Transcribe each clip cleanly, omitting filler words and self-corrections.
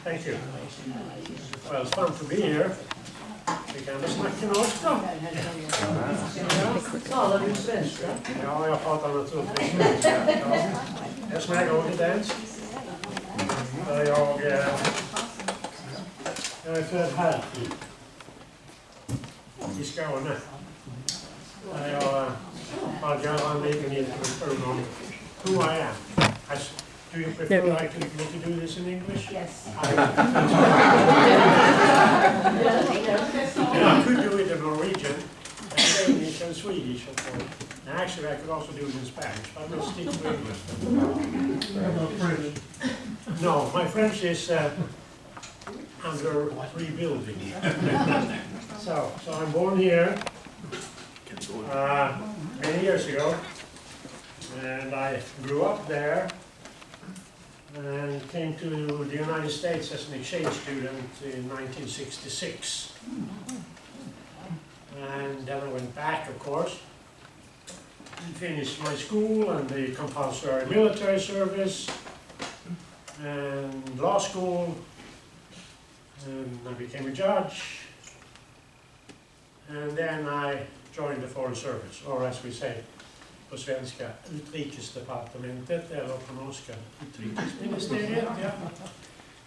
Thank you. Well, it's fun to be here. Vi kan väl snacka norska? Talar du svenska? Ja, jag pratar naturligtvis svenska. Jag snackar inte ens. Jag är född här i Skåne. Jag har göra en liten introduktion om who I am. Do you prefer me to do this in English? Yes. I could do it in Norwegian, and Danish and Swedish, of course. And actually, I could also do it in Spanish, but I'm going to stick to English. No, my French is under rebuilding. So I'm born here many years ago, and I grew up there. And came to the United States as an exchange student in 1966. And then I went back, of course, and finished my school and the compulsory military service and law school, and I became a judge. And then I joined the Foreign Service, or as we say, på svenska, utrikesdepartementet, eller på norska, utrikesministeriet, yeah.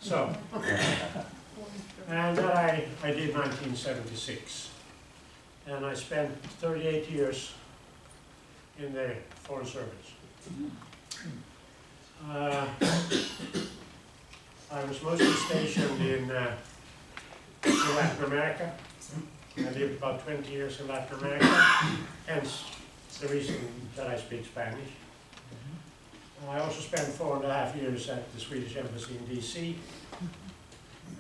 So, and that I did 1976. And I spent 38 years in the Foreign Service. I was mostly stationed in Latin America. I lived about 20 years in Latin America, hence the reason that I speak Spanish. I also spent 4.5 years at the Swedish Embassy in DC,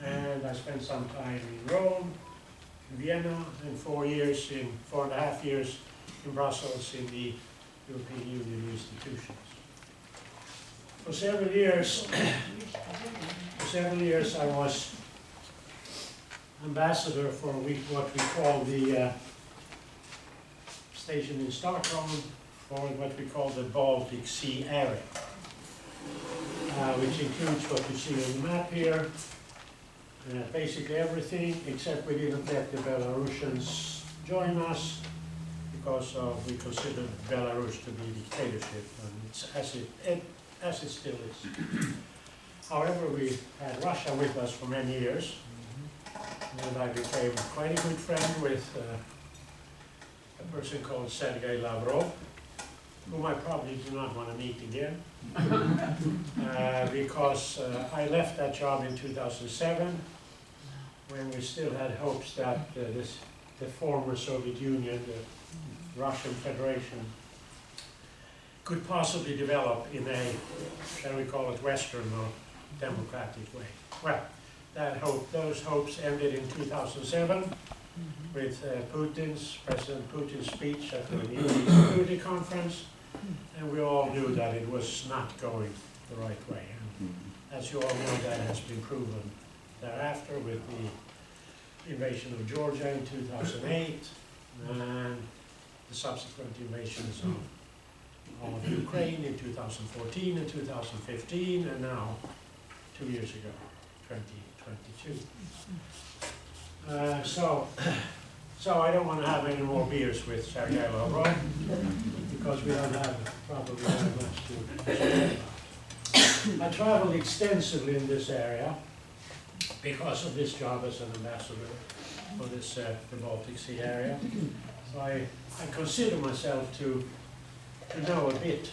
and I spent some time in Rome, in Vienna, and 4.5 years in Brussels in the European Union institutions. For several years I was ambassador for what we call the station in Stockholm for what we call the Baltic Sea area, which includes what you see on the map here, basically everything, except we didn't let the Belarusians join us because we considered Belarus to be a dictatorship, and it's as it still is. However, we had Russia with us for many years, and I became quite a good friend with a person called Sergei Lavrov, whom I probably do not want to meet again, because I left that job in 2007, when we still had hopes that the former Soviet Union, the Russian Federation, could possibly develop in a, shall we call it, Western or democratic way. Well, those hopes ended in 2007 with President Putin's speech at the NATO Security Conference, and we all knew that it was not going the right way. And as you all know, that has been proven thereafter with the invasion of Georgia in 2008 and the subsequent invasions of Ukraine in 2014 and 2015, and now 2 years ago, 2022. So I don't want to have any more beers with Sergei Lavrov, because we don't have probably very much to say about. I traveled extensively in this area because of this job as an ambassador for this the Baltic Sea area. So I consider myself to know a bit.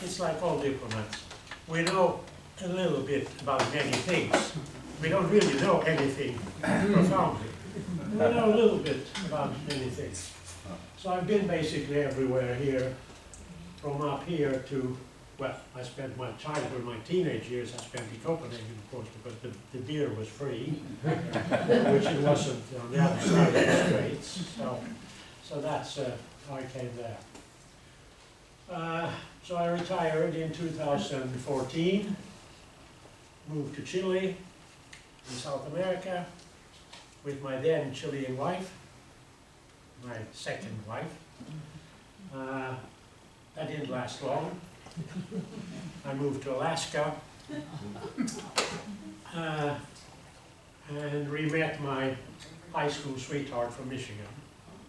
It's like all diplomats. We know a little bit about many things. We don't really know anything profoundly. We know a little bit about many things. So I've been basically everywhere here, from up here to, well, I spent my childhood, my teenage years, I spent in Copenhagen, of course, because the beer was free, which it wasn't on the other side of the Straits. So that's how I came there. So I retired in 2014, moved to Chile in South America with my then Chilean wife, my second wife. That didn't last long. I moved to Alaska And we met my high school sweetheart from Michigan,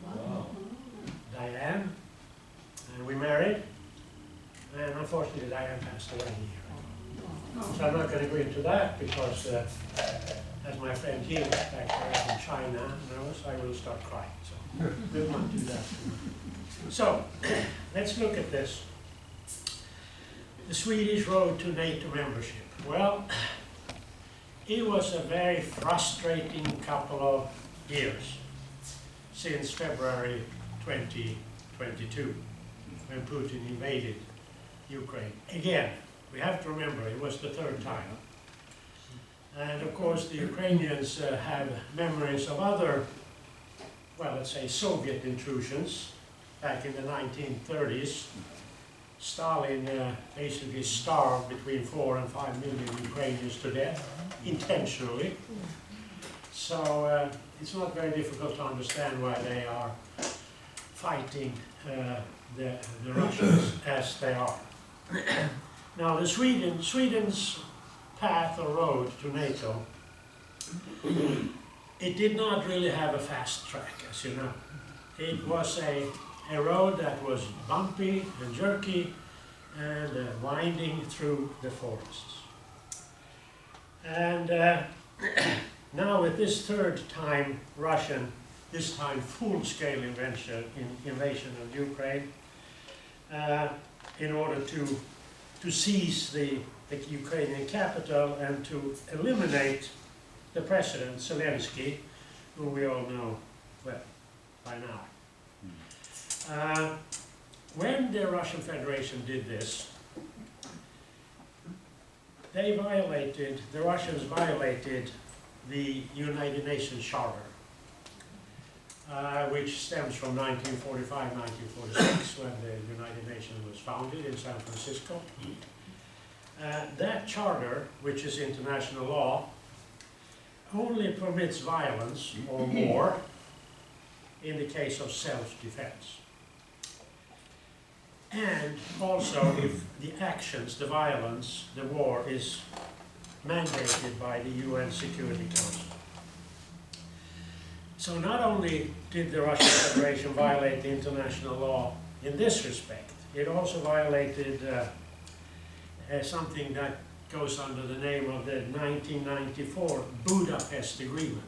Wow. Diane, and we married. And unfortunately, Diane passed away a year ago. So I'm not going to go into that because, as my friend Jim back there in China knows, I will start crying. So we won't do that. So let's look at this. The Swedish road to NATO membership. Well, it was a very frustrating couple of years since February 2022, when Putin invaded Ukraine. Again, we have to remember it was the third time. And of course the Ukrainians have memories of other, well, let's say Soviet intrusions back in the 1930s. Stalin basically starved between 4 and 5 million Ukrainians to death, intentionally. So it's not very difficult to understand why they are fighting the Russians as they are. Now, Sweden's path or road to NATO, it did not really have a fast track, as you know. It was a road that was bumpy and jerky and winding through the forests. And now with this third time Russian, this time full-scale invasion of Ukraine, in order to seize the Ukrainian capital and to eliminate the president, Zelensky, who we all know well by now. When the Russian Federation did this, the Russians violated the United Nations Charter, which stems from 1945-1946, when the United Nations was founded in San Francisco. That charter, which is international law, only permits violence or war in the case of self-defense. And also if the actions, the violence, the war is mandated by the UN Security Council. So not only did the Russian Federation violate the international law in this respect, it also violated something that goes under the name of the 1994 Budapest Agreement.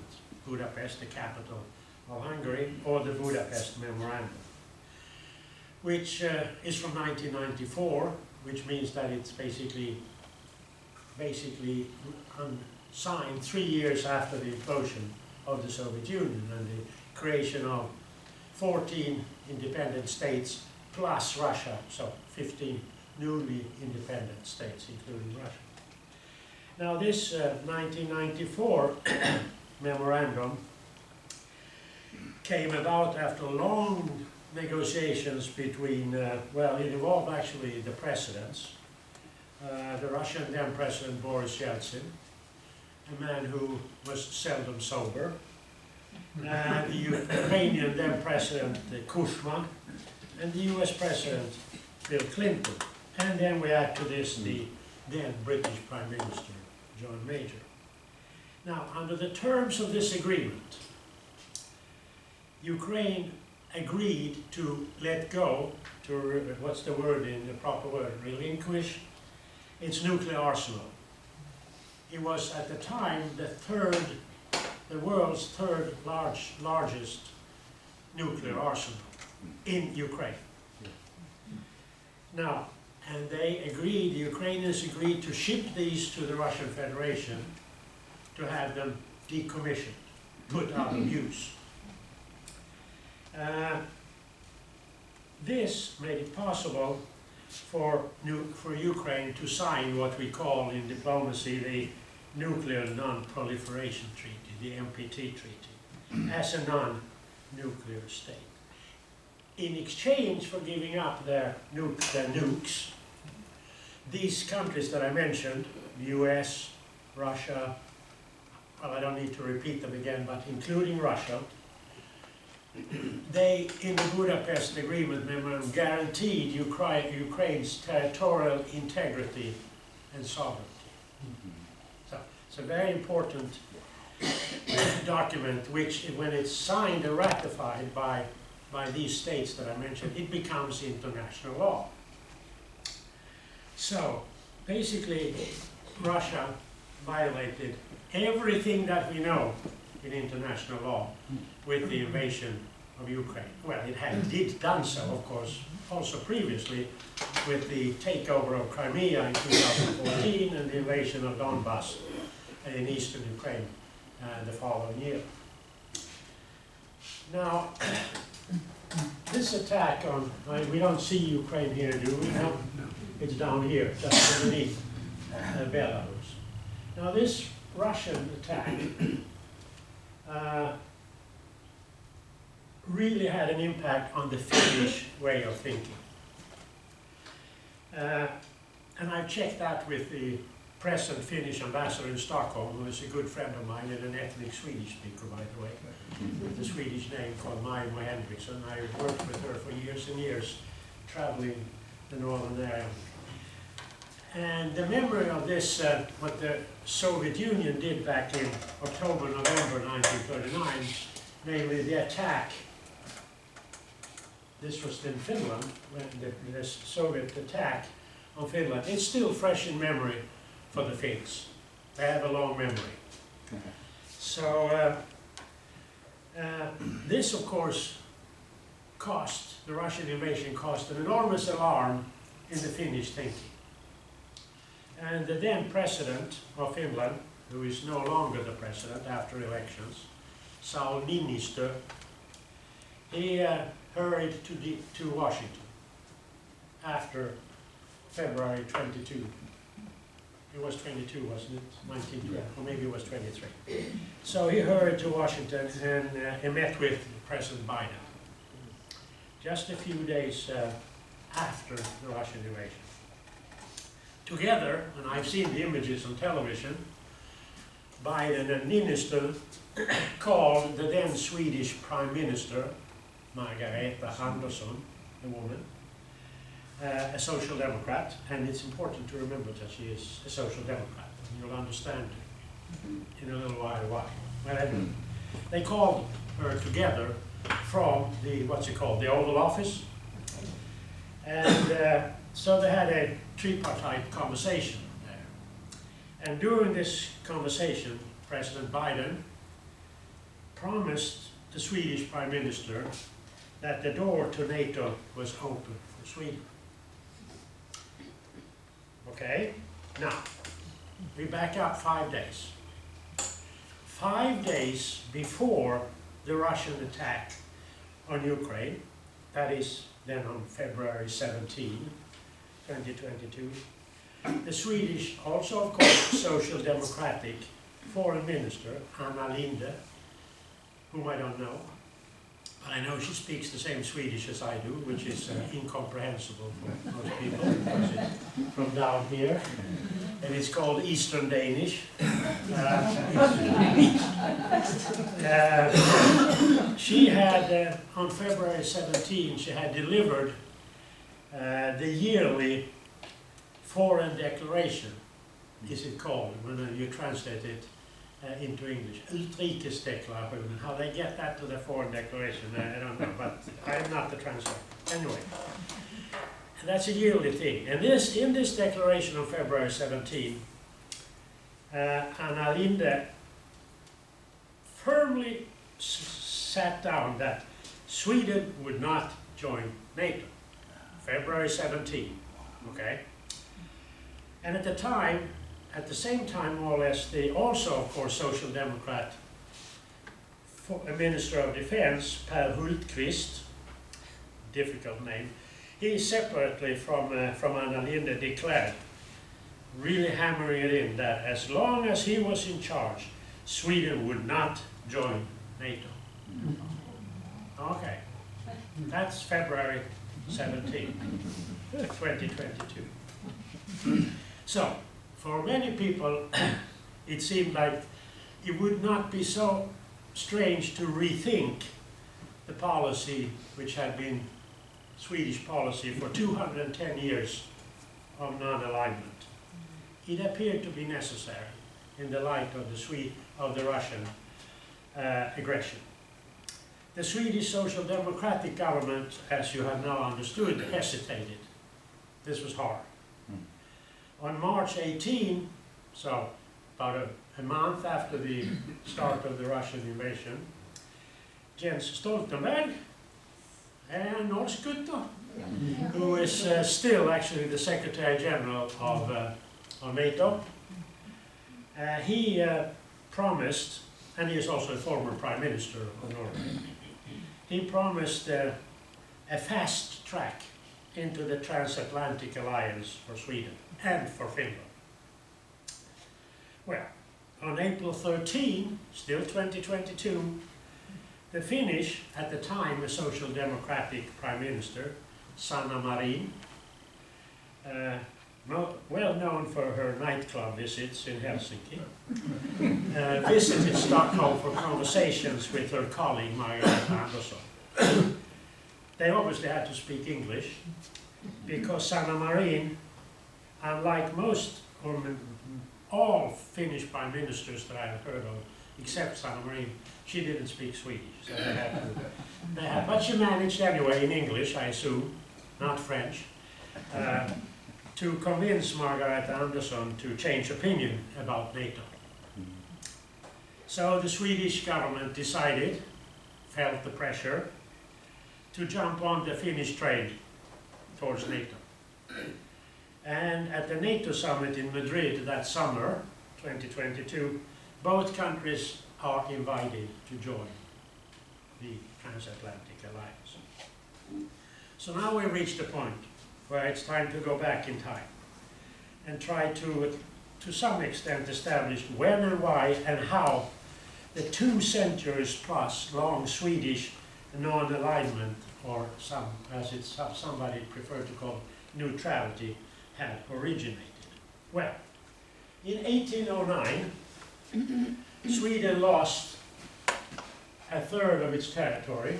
Budapest, the capital of Hungary, or the Budapest Memorandum, which is from 1994, which means that it's basically signed 3 years after the implosion of the Soviet Union and the creation of 14 independent states plus Russia, so 15 newly independent states, including Russia. Now this 1994 memorandum came about after long negotiations between, well, it involved actually the presidents, the Russian then President Boris Yeltsin, a man who was seldom sober, the Ukrainian then President Kushma, and the US President Bill Clinton. And then we add to this the then British Prime Minister John Major. Now, under the terms of this agreement, Ukraine agreed to let go, to, what's the word in the proper word, relinquish its nuclear arsenal. It was at the time the world's third largest nuclear arsenal in Ukraine. Now, and they agreed, the Ukrainians agreed to ship these to the Russian Federation to have them decommissioned, put out of use. This made it possible for Ukraine to sign what we call in diplomacy the Nuclear Non-Proliferation Treaty, the NPT Treaty, as a non-nuclear state. In exchange for giving up their nukes, these countries that I mentioned, the US, Russia, well, I don't need to repeat them again, but including Russia, they, in the Budapest Agreement memorandum, guaranteed Ukraine's territorial integrity and sovereignty. So it's a very important document which, when it's signed and ratified by these states that I mentioned, it becomes international law. So basically, Russia violated everything that we know in international law with the invasion of Ukraine. Well, it did done so, of course, also previously with the takeover of Crimea in 2014 and the invasion of Donbass in eastern Ukraine the following year. Now, this attack on, we don't see Ukraine here, do we? No. It's down here, just underneath Belarus. Now, this Russian attack really had an impact on the Finnish way of thinking. And I've checked that with the present Finnish ambassador in Stockholm, who is a good friend of mine and an ethnic Swedish speaker, by the way, with a Swedish name called Maja Henriksson. I worked with her for years and years, traveling the northern area. And the memory of this, what the Soviet Union did back in October, November 1939, namely the attack. This was in Finland, when the Soviet attack on Finland. It's still fresh in memory for the Finns. They have a long memory. So this, of course, the Russian invasion caused an enormous alarm in the Finnish thinking. And the then president of Finland, who is no longer the president after elections, Sauli Niinistö, he hurried to Washington after February 22. It was 22, wasn't it? 1912, or maybe it was 23. So he hurried to Washington and he met with President Biden just a few days after the Russian invasion. Together, and I've seen the images on television, Biden and Niinistö called the then Swedish Prime Minister, Margareta Andersson, a woman, a social democrat, and it's important to remember that she is a social democrat, and you'll understand in a little while why. Well, they called her together from the, what's it called, the Oval Office, and so they had a tripartite conversation there. And during this conversation, President Biden promised the Swedish Prime Minister that the door to NATO was open for Sweden. Okay, now, we back up 5 days. 5 days before the Russian attack on Ukraine, that is then on February 17, 2022, the Swedish, also of course Social Democratic Foreign Minister, Anna Linde, whom I don't know, but I know she speaks the same Swedish as I do, which is incomprehensible for most people, because it's from down here, and it's called Eastern Danish. She had, on February 17, she had delivered the yearly foreign declaration, is it called, when you translate it into English. Utrikesdeklarationen, how they get that to the foreign declaration, I don't know, but I am not the translator. Anyway, that's a yearly thing. And in this declaration on February 17, Anna Linde firmly sat down that Sweden would not join NATO. February 17, okay? And at the same time, more or less, the also, of course, Social Democrat Minister of Defense, Per Hultqvist, difficult name, he separately from Anna Linde declared, really hammering it in, that as long as he was in charge, Sweden would not join NATO. Okay, that's February 17, 2022. So, for many people, it seemed like it would not be so strange to rethink the policy which had been Swedish policy for 210 years of non-alignment. it appeared to be necessary in the light of the Russian aggression. The Swedish Social Democratic government, as you have now understood, hesitated. This was hard. On March 18, so about a month after the start of the Russian invasion, Jens Stoltenberg and Norsk Gutta, who is still actually the Secretary General of NATO, he promised, and he is also a former Prime Minister of Norway, he promised a fast track into the transatlantic alliance for Sweden and for Finland. Well, on April 13, still 2022, the Finnish, at the time a Social Democratic Prime Minister, Sanna Marin, well known for her nightclub visits in Helsinki, visited Stockholm for conversations with her colleague Margareta Andersson. They obviously had to speak English, because Sanna Marin, unlike most or all Finnish prime ministers that I have heard of, except Sanna Marin, she didn't speak Swedish. So but she managed anyway in English, I assume, not French, to convince Margareta Andersson to change opinion about NATO. So the Swedish government decided, felt the pressure, to jump on the Finnish train towards NATO. And at the NATO summit in Madrid that summer, 2022, both countries are invited to join the transatlantic alliance. So now we've reached a point where it's time to go back in time and try to some extent, establish when and why and how the 2 centuries plus long Swedish non-alignment, or some, as it's somebody preferred to call neutrality, had originated. Well, in 1809, Sweden lost a third of its territory.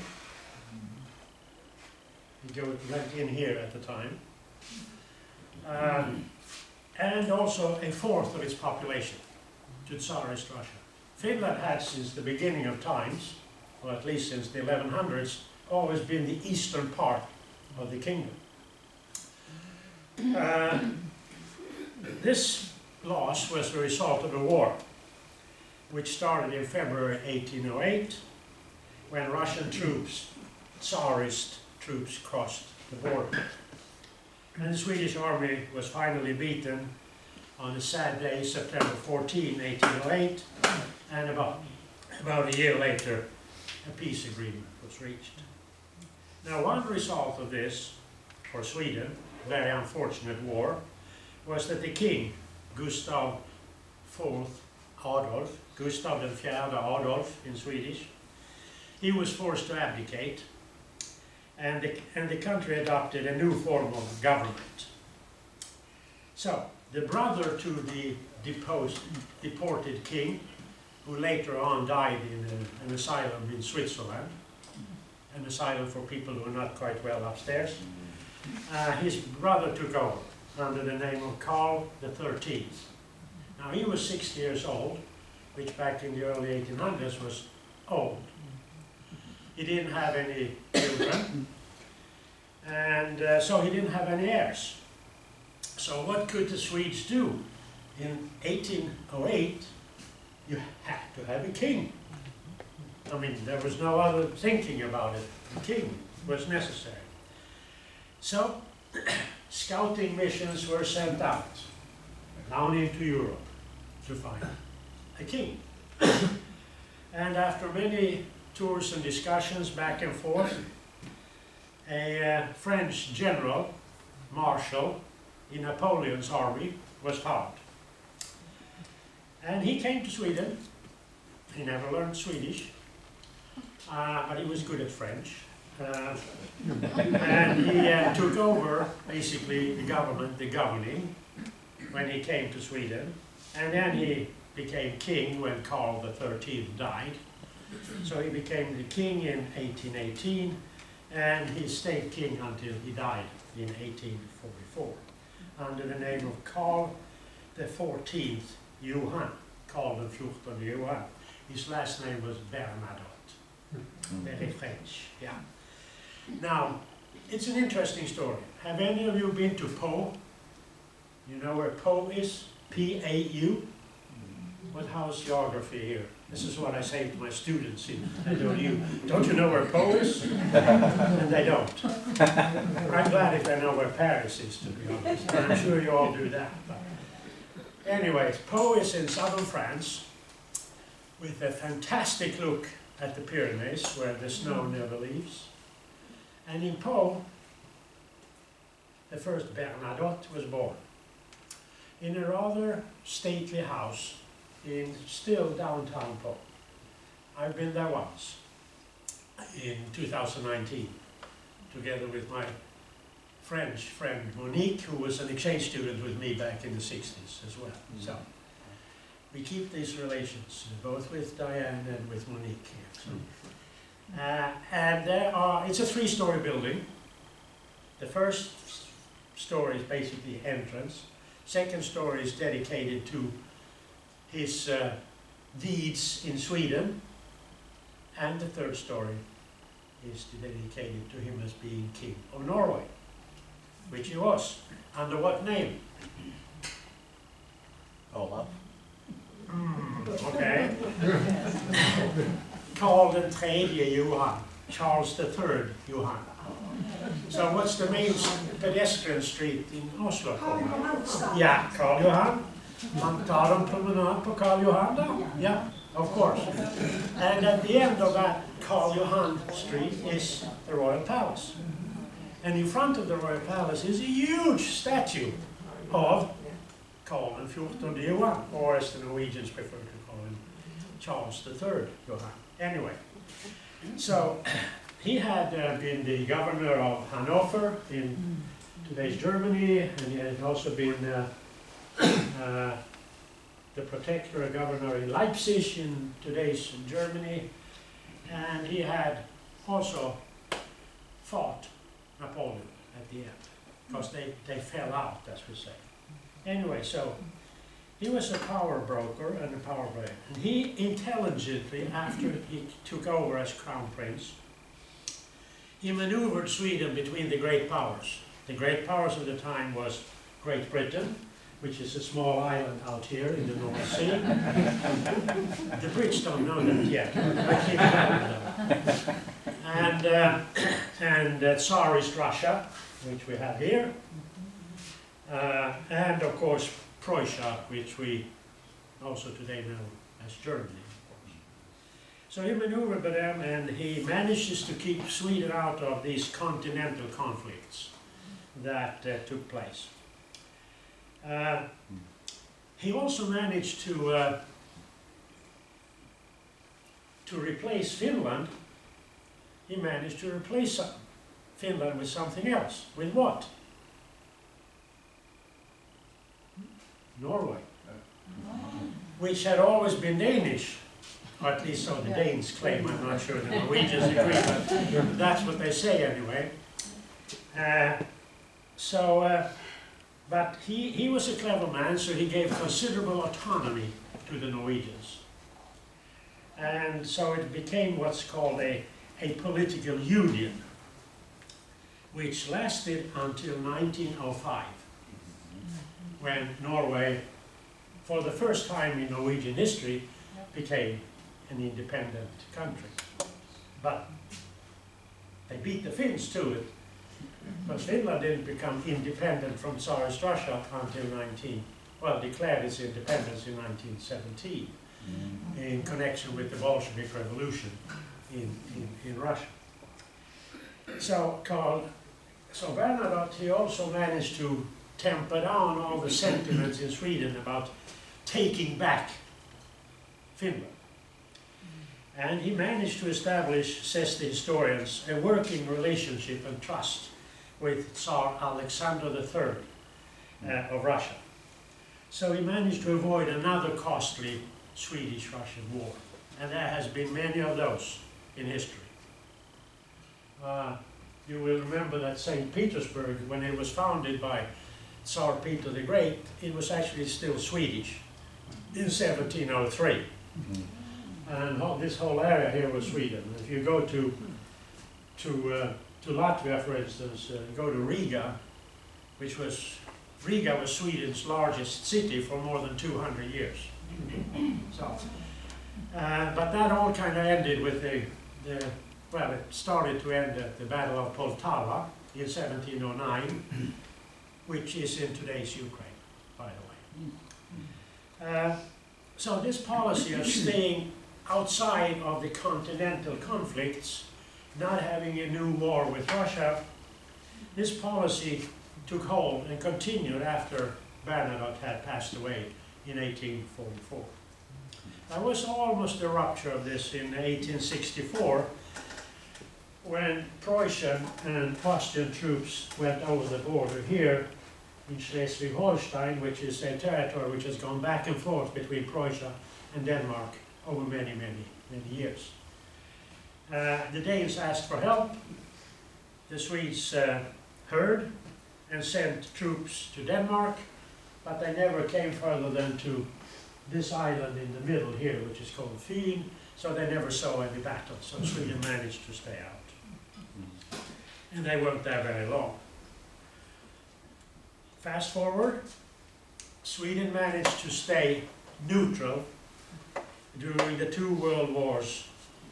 It went in here at the time. And also a fourth of its population to Tsarist Russia. Finland had, since the beginning of times, or at least since the 1100s, always been the eastern part of the kingdom. This loss was the result of a war which started in February 1808, when Russian troops, Tsarist troops, crossed the border. And the Swedish army was finally beaten on a sad day, September 14, 1808, and about a year later, a peace agreement was reached. Now, one result of this, for Sweden, very unfortunate war, was that the king, Gustav IV Adolf, Gustav IV Adolf in Swedish, he was forced to abdicate, and the country adopted a new form of government. So, the brother to the deported king, who later on died in an asylum in Switzerland, an asylum for people who are not quite well upstairs, his brother took over under the name of Karl XIII. Now, he was 60 years old, which back in the early 1800s was old. He didn't have any children, and so he didn't have any heirs. So what could the Swedes do? In 1808, you had to have a king. I mean, there was no other thinking about it. The king was necessary. So, scouting missions were sent out down into Europe to find a king. And after many tours and discussions back and forth, a French general, marshal in Napoleon's army, was found. And he came to Sweden. He never learned Swedish, but he was good at French. And he took over, basically, the government, the governing, when he came to Sweden. And then he became king when Karl XIII died. So he became the king in 1818, and he stayed king until he died in 1844, under the name of Karl the 14th Johan, Karl den 14th Johan. His last name was Bernadotte. Very French, yeah. Now, it's an interesting story. Have any of you been to Po? You know where Po is? P-A-U? What house geography here? This is what I say to my students. Don't you know where Po is? And they don't. I'm glad if they know where Paris is, to be honest. I'm sure you all do that. But anyways, Po is in southern France with a fantastic look at the Pyrenees where the snow never leaves. And in Po, the first Bernadotte was born in a rather stately house in still downtown Po. I've been there once in 2019 together with my French friend Monique, who was an exchange student with me back in the 60s as well. So we keep these relations both with Diane and with Monique here. So, and it's a 3-story building. The first story is basically entrance. Second story is dedicated to his deeds in Sweden, and the third story is dedicated to him as being King of Norway, which he was. Under what name? Olaf. Okay. Karl den 3rd Johan, Charles the 3rd Johan. So what's the main pedestrian street in Oslo? Yeah, Karl Johan. Man tar en promenad på Karl Johan då? Yeah, of course. And at the end of that Karl Johan Street is the Royal Palace. And in front of the Royal Palace is a huge statue of Karl den 14th Johan, or as the Norwegians prefer to call him, Charles the 3rd Johan. Anyway, so he had been the governor of Hanover in today's Germany, and he had also been the protector and governor in Leipzig in today's Germany, and he had also fought Napoleon at the end, because they fell out, as we say. Anyway, so he was a power broker and a power player. And he intelligently, after he took over as crown prince, he maneuvered Sweden between the great powers. The great powers of the time was Great Britain, which is a small island out here in the North Sea. The Brits don't know that yet. I keep telling them. And Tsarist Russia, which we have here. And of course Prussia, which we also today know as Germany, of course. So he maneuvered by them, and he manages to keep Sweden out of these continental conflicts that took place. He also managed to replace Finland. He managed to replace Finland with something else. With what? Norway, which had always been Danish, or at least so the Danes claim. I'm not sure the Norwegians agree, but that's what they say anyway. But he was a clever man, so he gave considerable autonomy to the Norwegians. And so it became what's called a political union, which lasted until 1905. When Norway, for the first time in Norwegian history, became an independent country. But they beat the Finns to it, but Finland didn't become independent from Tsarist Russia until declared its independence in 1917, in connection with the Bolshevik Revolution in Russia. So Bernadotte, he also managed to temper down all the sentiments in Sweden about taking back Finland. And he managed to establish, says the historians, a working relationship and trust with Tsar Alexander III of Russia. So he managed to avoid another costly Swedish-Russian war. And there has been many of those in history. You will remember that St. Petersburg, when it was founded by Tsar Peter the Great, it was actually still Swedish in 1703. And this whole area here was Sweden. If you go to Latvia, for instance, go to Riga, Riga was Sweden's largest city for more than 200 years. So, but that all kind of ended with well, it started to end at the Battle of Poltava in 1709, which is in today's Ukraine, by the way. So this policy of staying outside of the continental conflicts, not having a new war with Russia, this policy took hold and continued after Bernadotte had passed away in 1844. There was almost a rupture of this in 1864, when Prussian and Austrian troops went over the border here in Schleswig-Holstein, which is a territory which has gone back and forth between Prussia and Denmark over many, many, many years. The Danes asked for help. The Swedes heard and sent troops to Denmark, but they never came further than to this island in the middle here, which is called Fyn, so they never saw any battle, so Sweden managed to stay out. And they weren't there very long. Fast forward, Sweden managed to stay neutral during the 2 world wars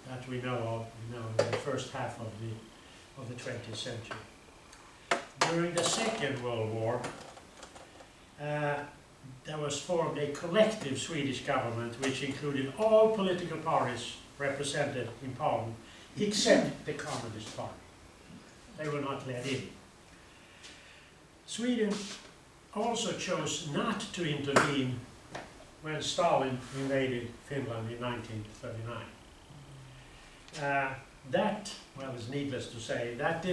that we know of, in the first half of the 20th century. During the Second World War, there was formed a collective Swedish government which included all political parties represented in Parliament, except the Communist Party. They were not let in. Sweden also chose not to intervene when Stalin invaded Finland in 1939. That, well, it's needless to say, that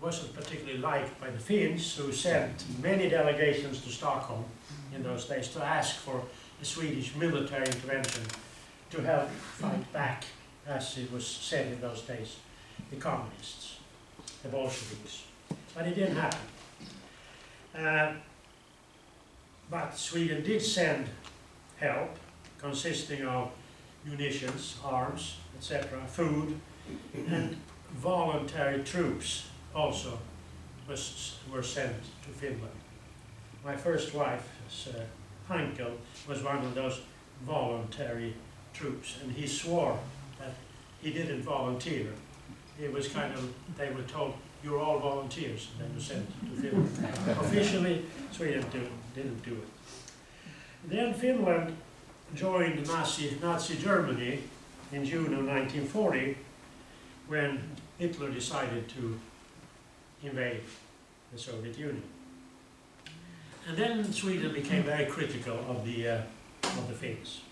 wasn't particularly liked by the Finns, who sent many delegations to Stockholm in those days to ask for a Swedish military intervention to help fight back, as it was said in those days, the communists, the Bolsheviks. But it didn't happen. But Sweden did send help, consisting of munitions, arms, etc., food, and voluntary troops also were sent to Finland. My first wife's uncle was one of those voluntary troops, and he swore that he didn't volunteer. It was kind of, they were told, you're all volunteers, and they were sent to Finland. Officially, Sweden didn't do it. Then Finland joined Nazi Germany in June of 1940, when Hitler decided to invade the Soviet Union. And then Sweden became very critical of the Finns.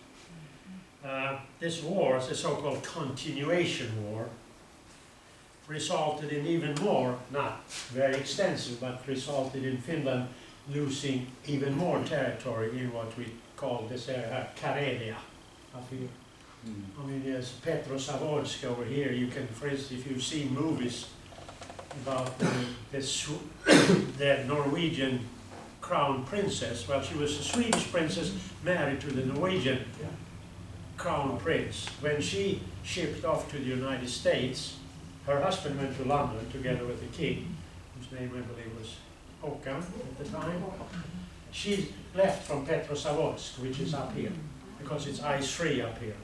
This war, the so-called continuation war, resulted in even more, not very extensive, but resulted in Finland losing even more territory in what we call this area, Karelia, up here. I mean, there's Petrozavodsk over here. You can, for instance, if you've seen movies about the Norwegian crown princess, well, she was a Swedish princess married to the Norwegian crown prince. When she shipped off to the United States, her husband went to London together with the king, whose name I believe was Håkan at the time. She left from Petrozavodsk, which is up here, because it's ice-free up here,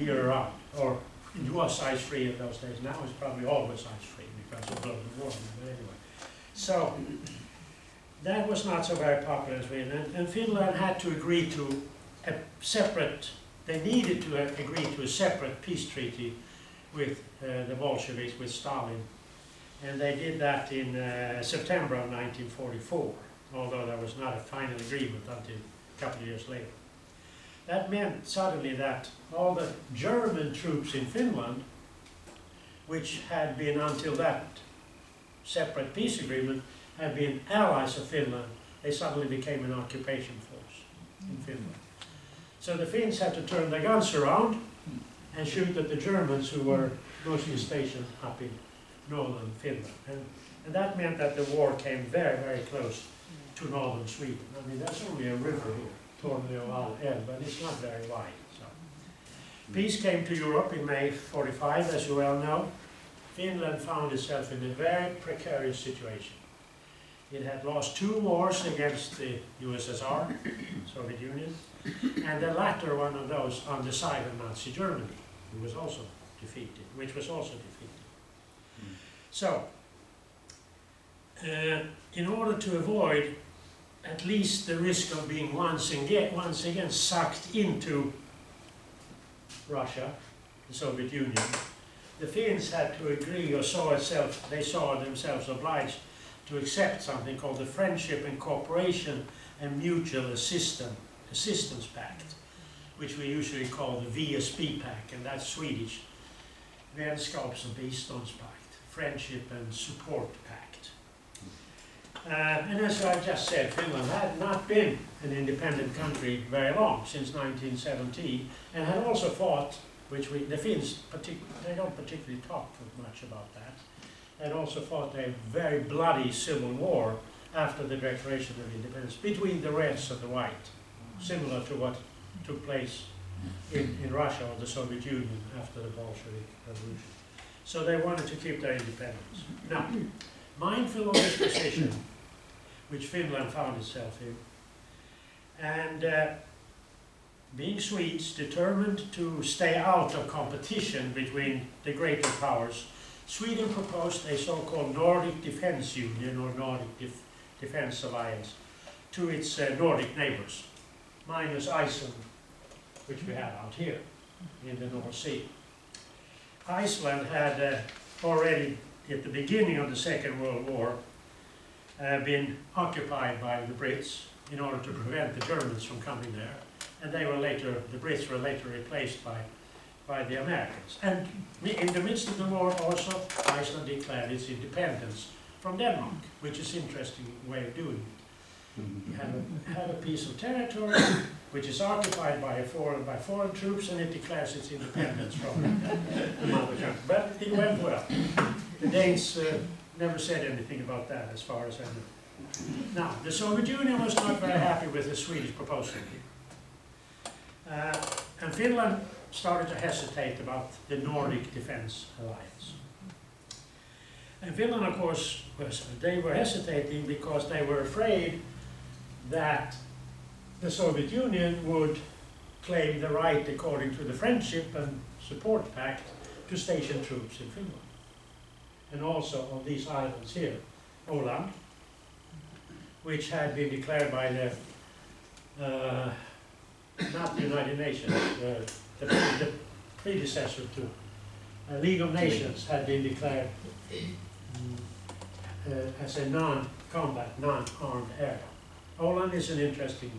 year-round. Or it was ice-free in those days. Now it's probably always ice-free because of global warming. But anyway, so that was not so very popular in Sweden, and Finland had to agree to a separate. They needed to agree to a separate peace treaty with the Bolsheviks, with Stalin, and they did that in September of 1944. Although there was not a final agreement until a couple of years later. That meant suddenly that all the German troops in Finland, which had been until that separate peace agreement, had been allies of Finland, they suddenly became an occupation force in Finland. So the Finns had to turn their guns around and shoot at the Germans, who were mostly stationed up in northern Finland. And And that meant that the war came very, very close to northern Sweden. I mean, that's only a river here, Torneå Älv, but it's not very wide. So. Peace came to Europe in May 45, as you well know. Finland found itself in a very precarious situation. It had lost 2 wars against the USSR, Soviet Union, and the latter one of those on the side of Nazi Germany, which was also defeated. So, in order to avoid at least the risk of being once again sucked into Russia, the Soviet Union, the Finns had to agree, or they saw themselves obliged to accept something called the Friendship and Cooperation and Mutual Assistance Pact, which we usually call the VSP Pact, and that's Swedish, Vänskaps- och biståndspakt, Friendship and Support Pact. And as I just said, Finland had not been an independent country very long, since 1917, and had also fought, the Finns, they don't particularly talk too much about that, had also fought a very bloody civil war after the Declaration of Independence between the Reds and the White, similar to what took place in Russia or the Soviet Union after the Bolshevik Revolution. So they wanted to keep their independence. Now, mindful of this position, which Finland found itself in, and being Swedes determined to stay out of competition between the greater powers, Sweden proposed a so-called Nordic Defence Union or Nordic Defence Alliance to its Nordic neighbours, minus Iceland, which we have out here in the North Sea. Iceland had already, at the beginning of the Second World War, been occupied by the Brits in order to prevent the Germans from coming there, and the Brits were later replaced by the Americans. And in the midst of the war also, Iceland declared its independence from Denmark, which is an interesting way of doing it. You have a piece of territory which is occupied by foreign troops, and it declares its independence from the mother country. But it went well. The Danes never said anything about that, as far as I know. Now, the Soviet Union was not very happy with the Swedish proposal. And Finland started to hesitate about the Nordic Defence Alliance. And Finland, of course, they were hesitating because they were afraid that the Soviet Union would claim the right, according to the Friendship and Support Pact, to station troops in Finland. And also on these islands here, Åland, which had been declared by the, not the United Nations, the predecessor to League of Nations, had been declared as a non-combat, non-armed area. Åland is an interesting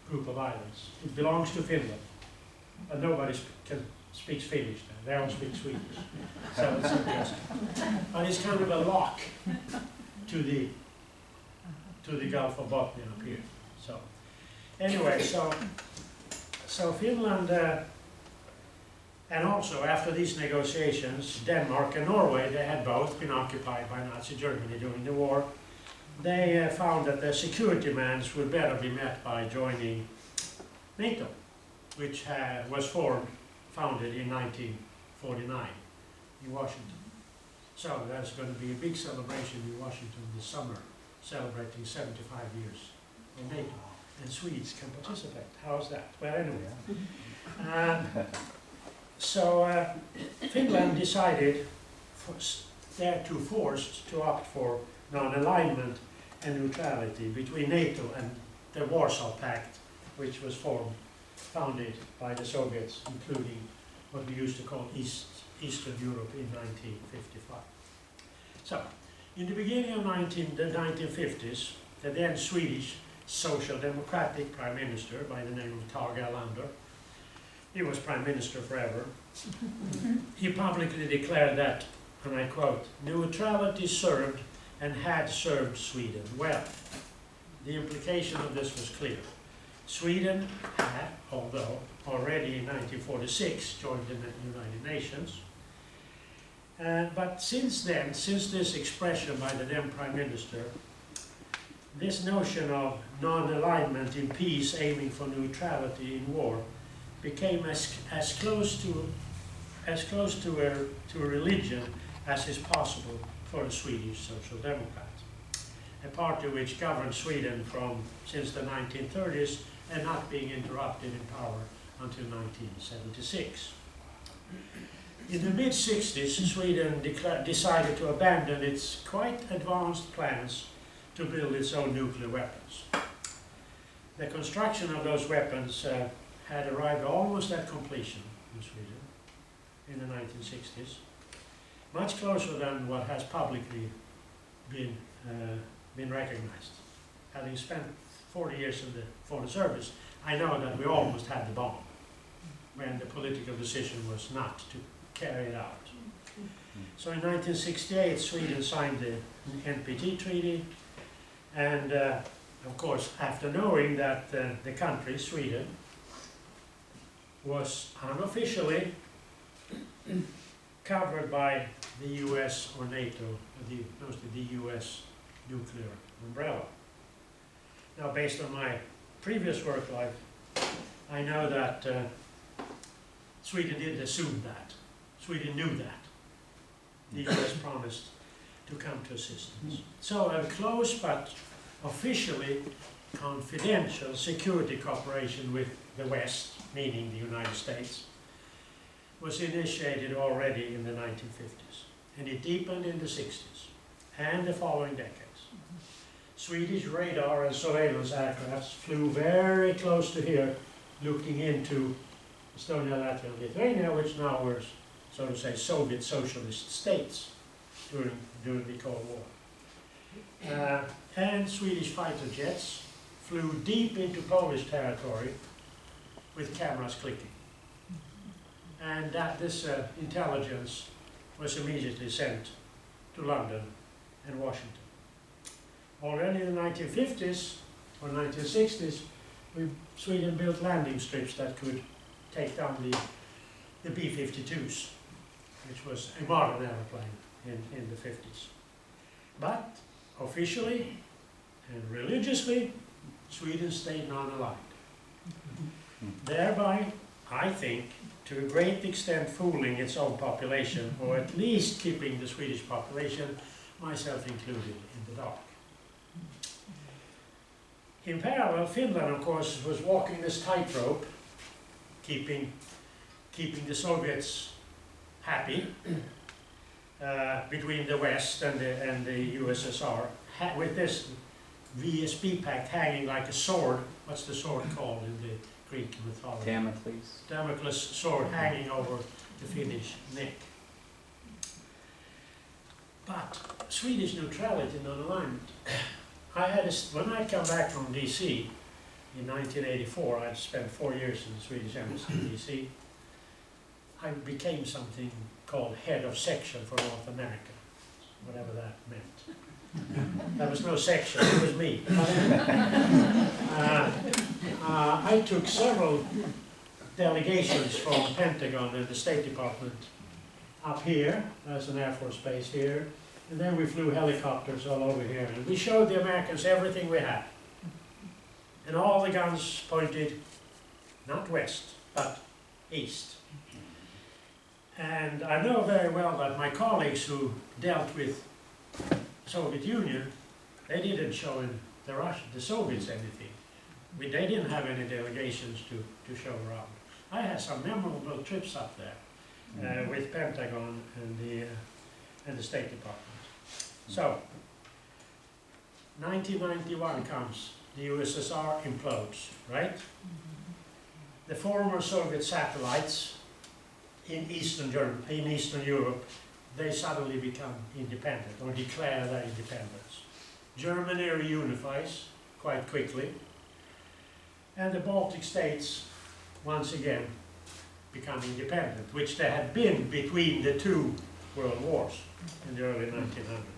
group of islands. It belongs to Finland, but nobody speaks Finnish there. They all speak Swedish, so it's interesting. But it's kind of a lock to the Gulf of Bothnia up here. So anyway, so Finland, and also after these negotiations, Denmark and Norway, they had both been occupied by Nazi Germany during the war. They found that their security demands would better be met by joining NATO, which was founded in 1949 in Washington. So there's going to be a big celebration in Washington this summer, celebrating 75 years of NATO, and Swedes can participate. How's that? Well, anyway. So Finland decided, thereto forced to opt for non-alignment and neutrality between NATO and the Warsaw Pact, which was founded by the Soviets, including what we used to call Eastern Europe in 1955. So, in the beginning of the 1950s, the then Swedish Social Democratic Prime Minister by the name of Tage Erlander, he was Prime Minister forever, he publicly declared that, and I quote, "Neutrality served and had served Sweden well." The implication of this was clear. Sweden had, although already in 1946 joined the United Nations, But since then, since this expression by the then Prime Minister, this notion of non-alignment in peace, aiming for neutrality in war, became as close to a religion as is possible for the Swedish Social Democrats, a party which governed Sweden since the 1930s and not being interrupted in power until 1976. In the mid-60s, Sweden decided to abandon its quite advanced plans to build its own nuclear weapons. The construction of those weapons had arrived almost at completion in Sweden in the 1960s, much closer than what has publicly been recognized. Having spent 40 years in the foreign service, I know that we almost had the bomb when the political decision was not to carry it out. So in 1968, Sweden signed the NPT treaty, and of course, after knowing that the country, Sweden, was unofficially covered by the US or NATO, mostly the US nuclear umbrella. Now, based on my previous work life, I know that Sweden didn't assume that. Sweden knew that. The US promised to come to assistance. So a close but officially confidential security cooperation with the West, meaning the United States, was initiated already in the 1950s, and it deepened in the 60s and the following decades. Swedish radar and surveillance aircrafts flew very close to here, looking into Estonia, Latvia, and Lithuania, which now were, so to say, Soviet socialist states during the Cold War. And Swedish fighter jets flew deep into Polish territory with cameras clicking. And that this intelligence was immediately sent to London and Washington. Already in the 1950s or 1960s, Sweden built landing strips that could take down the B-52s, which was a modern airplane in the 50s. But officially and religiously, Sweden stayed non-aligned. Thereby, I think, to a great extent fooling its own population, or at least keeping the Swedish population, myself included, in the dark. In parallel, Finland, of course, was walking this tightrope, keeping the Soviets happy between the West and the USSR, with this VSP pact hanging like a sword. What's the sword called in the Greek mythology? Damocles. Damocles sword hanging over the Finnish neck. But Swedish neutrality, non-alignment. When I come back from DC in 1984, I'd spent 4 years in the Swedish Embassy in DC. I became something called head of section for North America, whatever that meant. There was no section, it was me. I took several delegations from the Pentagon and the State Department up here. There's an Air Force base here. And then we flew helicopters all over here. And we showed the Americans everything we had. And all the guns pointed not west, but east. And I know very well that my colleagues who dealt with Soviet Union, they didn't show the Soviets anything. They didn't have any delegations to show around. I had some memorable trips up there with Pentagon and the State Department. So, 1991 comes, the USSR implodes, right? The former Soviet satellites in Eastern Europe, they suddenly become independent or declare their independence. Germany reunifies quite quickly, and the Baltic states once again become independent, which they had been between the two world wars in the early 1900s.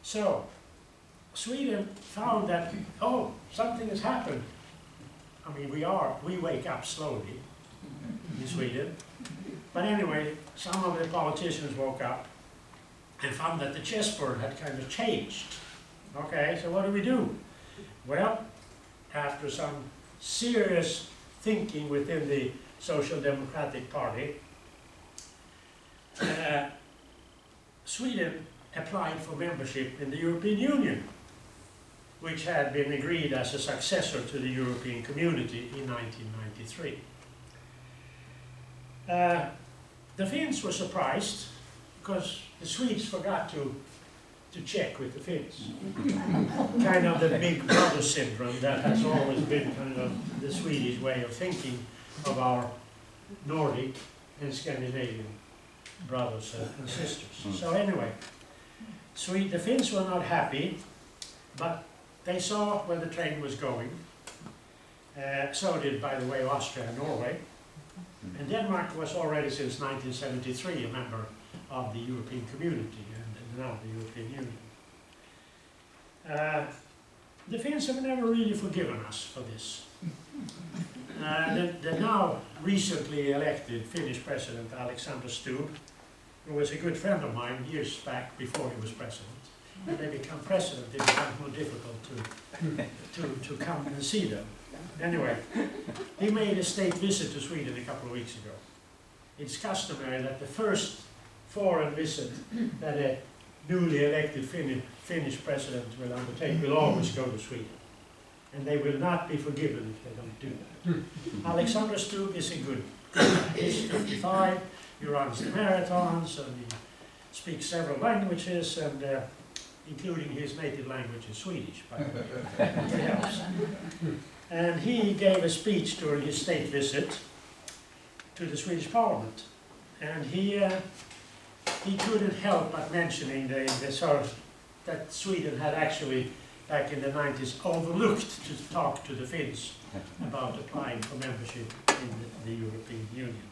So, Sweden found that, oh, something has happened. I mean, we wake up slowly. in Sweden. But anyway, some of the politicians woke up and found that the chessboard had kind of changed. Okay, so what do we do? Well, after some serious thinking within the Social Democratic Party, Sweden applied for membership in the European Union, which had been agreed as a successor to the European Community in 1993. The Finns were surprised because the Swedes forgot to check with the Finns. Kind of the big brother syndrome that has always been kind of the Swedish way of thinking of our Nordic and Scandinavian brothers and sisters. So anyway, the Finns were not happy, but they saw where the train was going. So did, by the way, Austria and Norway. And Denmark was already since 1973 a member of the European Community and now the European Union. The Finns have never really forgiven us for this. The now recently elected Finnish President Alexander Stubb, who was a good friend of mine years back before he was president. When they become president, it becomes more difficult to come and see them. Anyway, he made a state visit to Sweden a couple of weeks ago. It's customary that the first foreign visit that a newly elected Finnish president will undertake will always go to Sweden. And they will not be forgiven if they don't do that. Alexander Stubb is a good guy. He's 55, he runs the marathons, and he speaks several languages, and including his native language is Swedish, by the way. It helps. And he gave a speech during his state visit to the Swedish Parliament. And he couldn't help but mentioning the sort of that Sweden had actually, back in the 90s, overlooked to talk to the Finns about applying for membership in the European Union.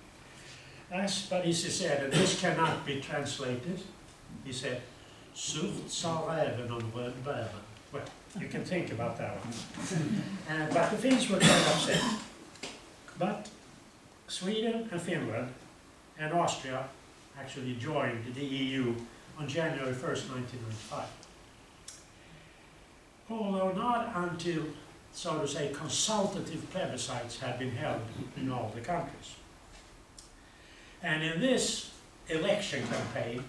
But he said, and this cannot be translated, he said, "Surt sa räven om rödbären." Well, you can think about that one. But the Finns were quite upset. But Sweden and Finland and Austria actually joined the EU on January 1st, 1995. Although not until, so to say, consultative plebiscites had been held in all the countries. And in this election campaign,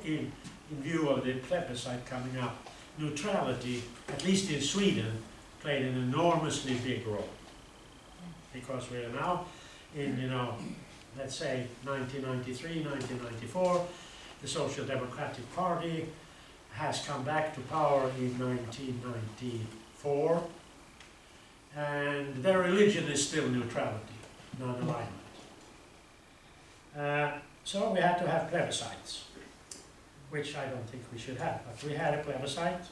in view of the plebiscite coming up, neutrality, at least in Sweden, played an enormously big role. Because we are now in, let's say 1993, 1994, the Social Democratic Party has come back to power in 1994, and their religion is still neutrality, non-alignment. So we had to have plebiscites, which I don't think we should have, but we had a plebiscite,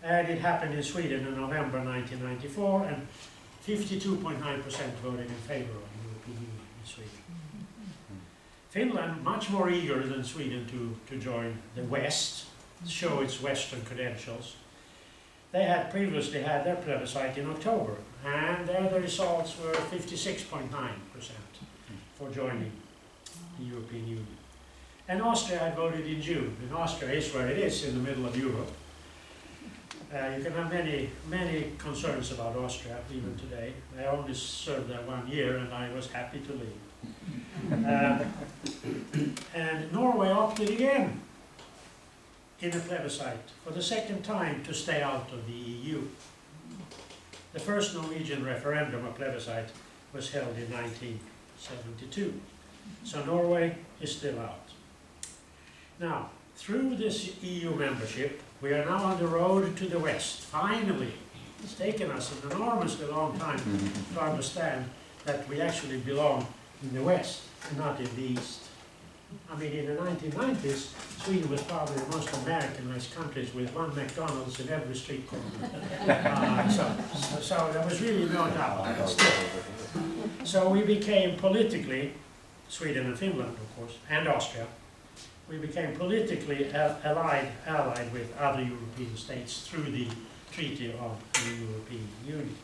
and it happened in Sweden in November 1994, and 52.9% voted in favor of the European Union in Sweden. Finland, much more eager than Sweden to join the West, show its Western credentials. They had previously had their plebiscite in October, and there the results were 56.9% for joining the European Union. And Austria had voted in June, and Austria is where it is, in the middle of Europe. You can have many concerns about Austria, even today. I only served there 1 year, and I was happy to leave. And Norway opted again in a plebiscite for the second time to stay out of the EU. The first Norwegian referendum or plebiscite was held in 1972. So Norway is still out. Now, through this EU membership, we are now on the road to the West. Finally, it's taken us an enormously long time to understand that we actually belong in the West and not in the East. I mean, in the 1990s, Sweden was probably the most Americanized countries with one McDonald's in every street corner. So there was really no doubt. So we became politically, Sweden and Finland, of course, and Austria, we became politically allied with other European states through the Treaty of the European Union.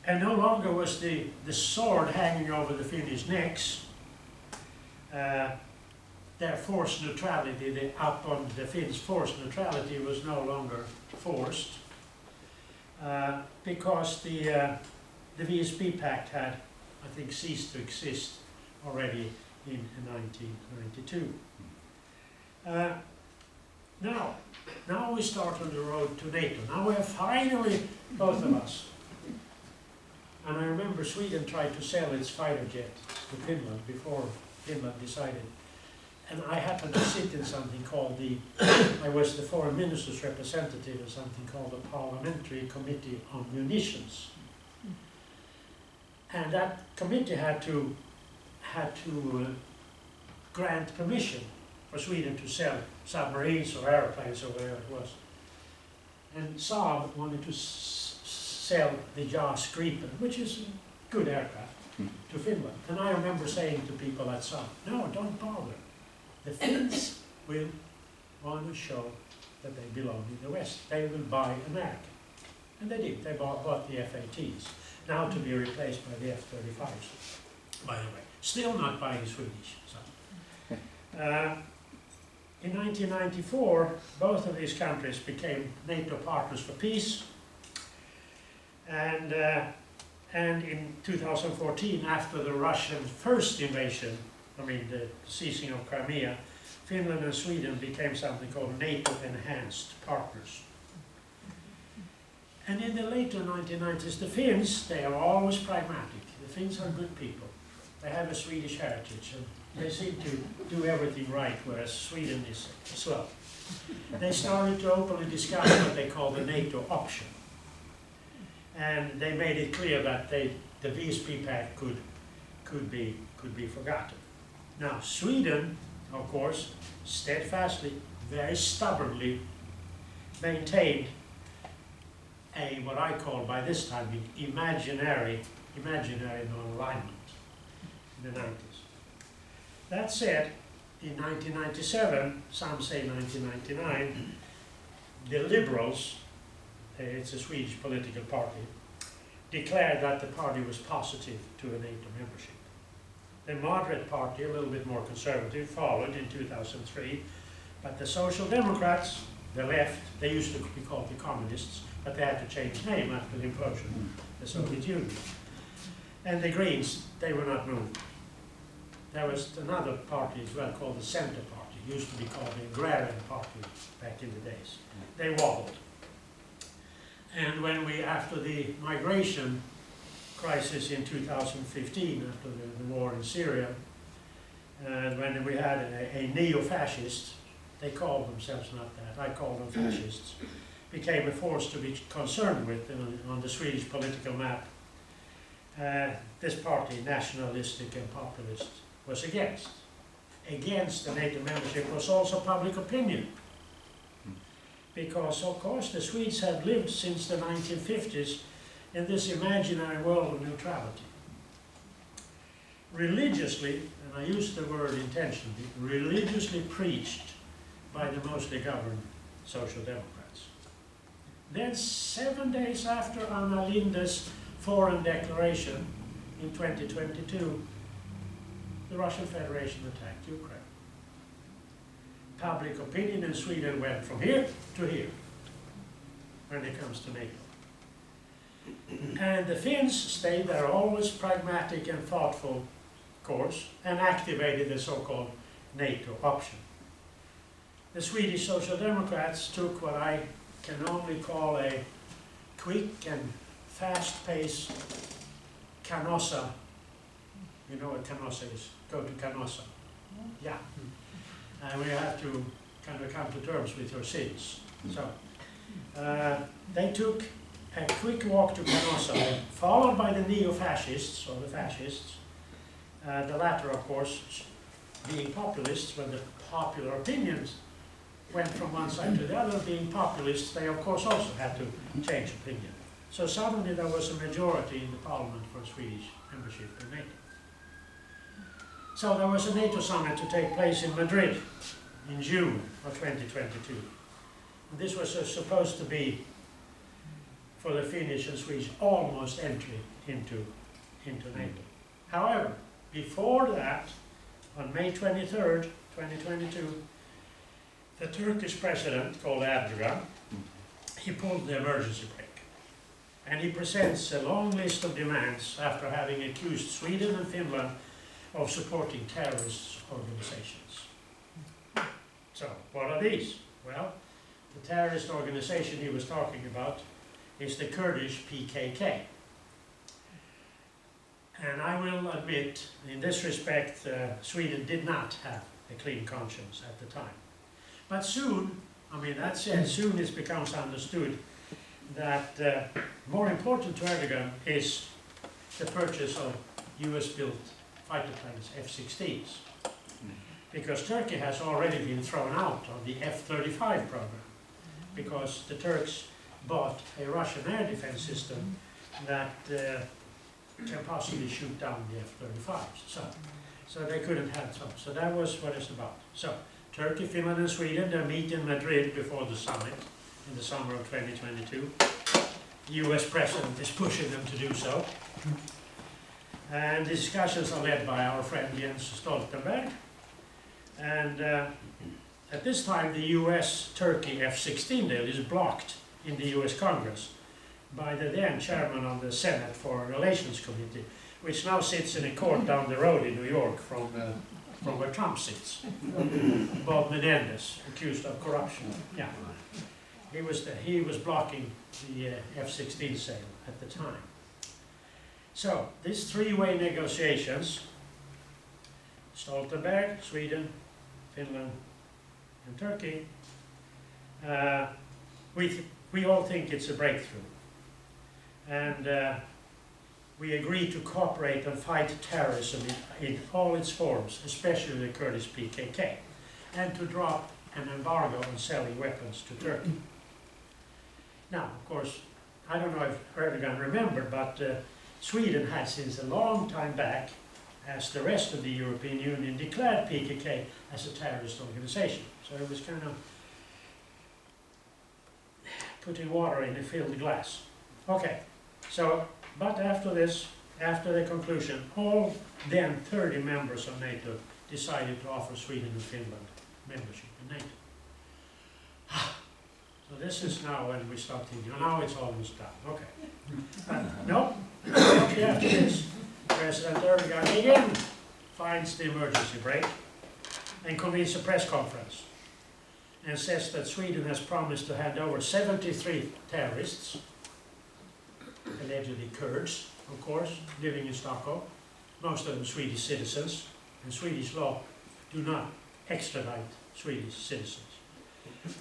And no longer was the sword hanging over the Finnish necks. Their forced neutrality, up on the Finns' forced neutrality was no longer forced because the VSP Pact had, I think, ceased to exist already in 1992. Now we start on the road to NATO. Now we have finally, both of us, and I remember Sweden tried to sell its fighter jet to Finland before Finland decided. And I happened to sit in something called I was the foreign minister's representative in something called the Parliamentary Committee on Munitions. And that committee had to grant permission for Sweden to sell submarines or airplanes or whatever it was. And Saab wanted to sell the JAS Gripen, which is a good aircraft, to Finland. And I remember saying to people at Saab, no, don't bother. The Finns will want to show that they belong in the West. They will buy American. And they did. They bought the F-18s, now to be replaced by the F-35s, by the way. Still not buying Swedish. So. In 1994, both of these countries became NATO partners for peace. And in 2014, after the Russian first invasion, the seizing of Crimea, Finland and Sweden became something called NATO-enhanced partners. And in the later 1990s, the Finns, they are always pragmatic. The Finns are good people. They have a Swedish heritage, and they seem to do everything right, whereas Sweden is slow. They started to openly discuss what they call the NATO option. And they made it clear that the VSP Pact could be forgotten. Now, Sweden, of course, steadfastly, very stubbornly maintained what I call by this time imaginary non-alignment in the 90s. That said, in 1997, some say 1999, the Liberals, it's a Swedish political party, declared that the party was positive to a NATO membership. The moderate party, a little bit more conservative, followed in 2003, but the Social Democrats, the left, they used to be called the Communists, but they had to change name after the implosion of the Soviet Union. And the Greens, they were not moved. There was another party as well called the Center Party, used to be called the Agrarian Party back in the days. They wobbled. And when after the migration crisis in 2015, after the war in Syria, and when we had a neo-fascist, they called themselves not that, I call them fascists, became a force to be concerned with on the Swedish political map. This party, nationalistic and populist, was against. Against the NATO membership was also public opinion. Because, of course, the Swedes have lived since the 1950s in this imaginary world of neutrality. Religiously, and I use the word intentionally, religiously preached by the mostly governed Social Democrats. Then 7 days after Anna Lindhe's foreign declaration in 2022, the Russian Federation attacked Ukraine. Public opinion in Sweden went from here to here when it comes to NATO. And the Finns stayed there, always pragmatic and thoughtful course, and activated the so-called NATO option. The Swedish Social Democrats took what I can only call a quick and fast-paced Canossa. You know what Canossa is? Go to Canossa. Yeah. And we have to kind of come to terms with your sins. So they took a quick walk to Canossa, followed by the neo-fascists, or the fascists, the latter, of course, being populists. When the popular opinions went from one side to the other, being populists, they of course also had to change opinion. So suddenly there was a majority in the parliament for Swedish membership in NATO. So there was a NATO summit to take place in Madrid in June of 2022. And this was supposed to be for the Finnish and Swedish almost entry into NATO. However, before that, on May 23rd, 2022, the Turkish president, called Erdogan, he pulled the emergency brake. And he presents a long list of demands after having accused Sweden and Finland of supporting terrorist organizations. So, what are these? Well, the terrorist organization he was talking about is the Kurdish PKK. And I will admit, in this respect, Sweden did not have a clean conscience at the time. But soon, I mean, that said, soon it becomes understood that more important to Erdogan is the purchase of US-built fighter planes, F-16s. Because Turkey has already been thrown out of the F-35 program, because the Turks bought a Russian air defense system that can possibly shoot down the F-35s. So they couldn't have some. So that was what it's about. So Turkey, Finland and Sweden, they meet in Madrid before the summit in the summer of 2022. The US president is pushing them to do so. And the discussions are led by our friend Jens Stoltenberg. And at this time, the US-Turkey F-16 deal is blocked in the US Congress by the then chairman of the Senate Foreign Relations Committee, which now sits in a court down the road in New York from where Trump sits. Bob Menendez, accused of corruption. Yeah, he was blocking the F-16 sale at the time. So these three-way negotiations, Stoltenberg, Sweden, Finland, and Turkey, we all think it's a breakthrough. And we agree to cooperate and fight terrorism in all its forms, especially the Kurdish PKK, and to drop an embargo on selling weapons to Turkey. Now, of course, I don't know if Erdogan remembered, but Sweden had since a long time back, as the rest of the European Union, declared PKK as a terrorist organization. So it was kind of putting water in a filled glass. Okay, so, but after this, after the conclusion, all then 30 members of NATO decided to offer Sweden and Finland membership in NATO. So this is now when we start thinking, oh, now it's almost done. Okay. No, shortly after this, President Erdogan again finds the emergency brake and convenes a press conference and says that Sweden has promised to hand over 73 terrorists, allegedly Kurds, of course, living in Stockholm, most of them Swedish citizens, and Swedish law do not extradite Swedish citizens.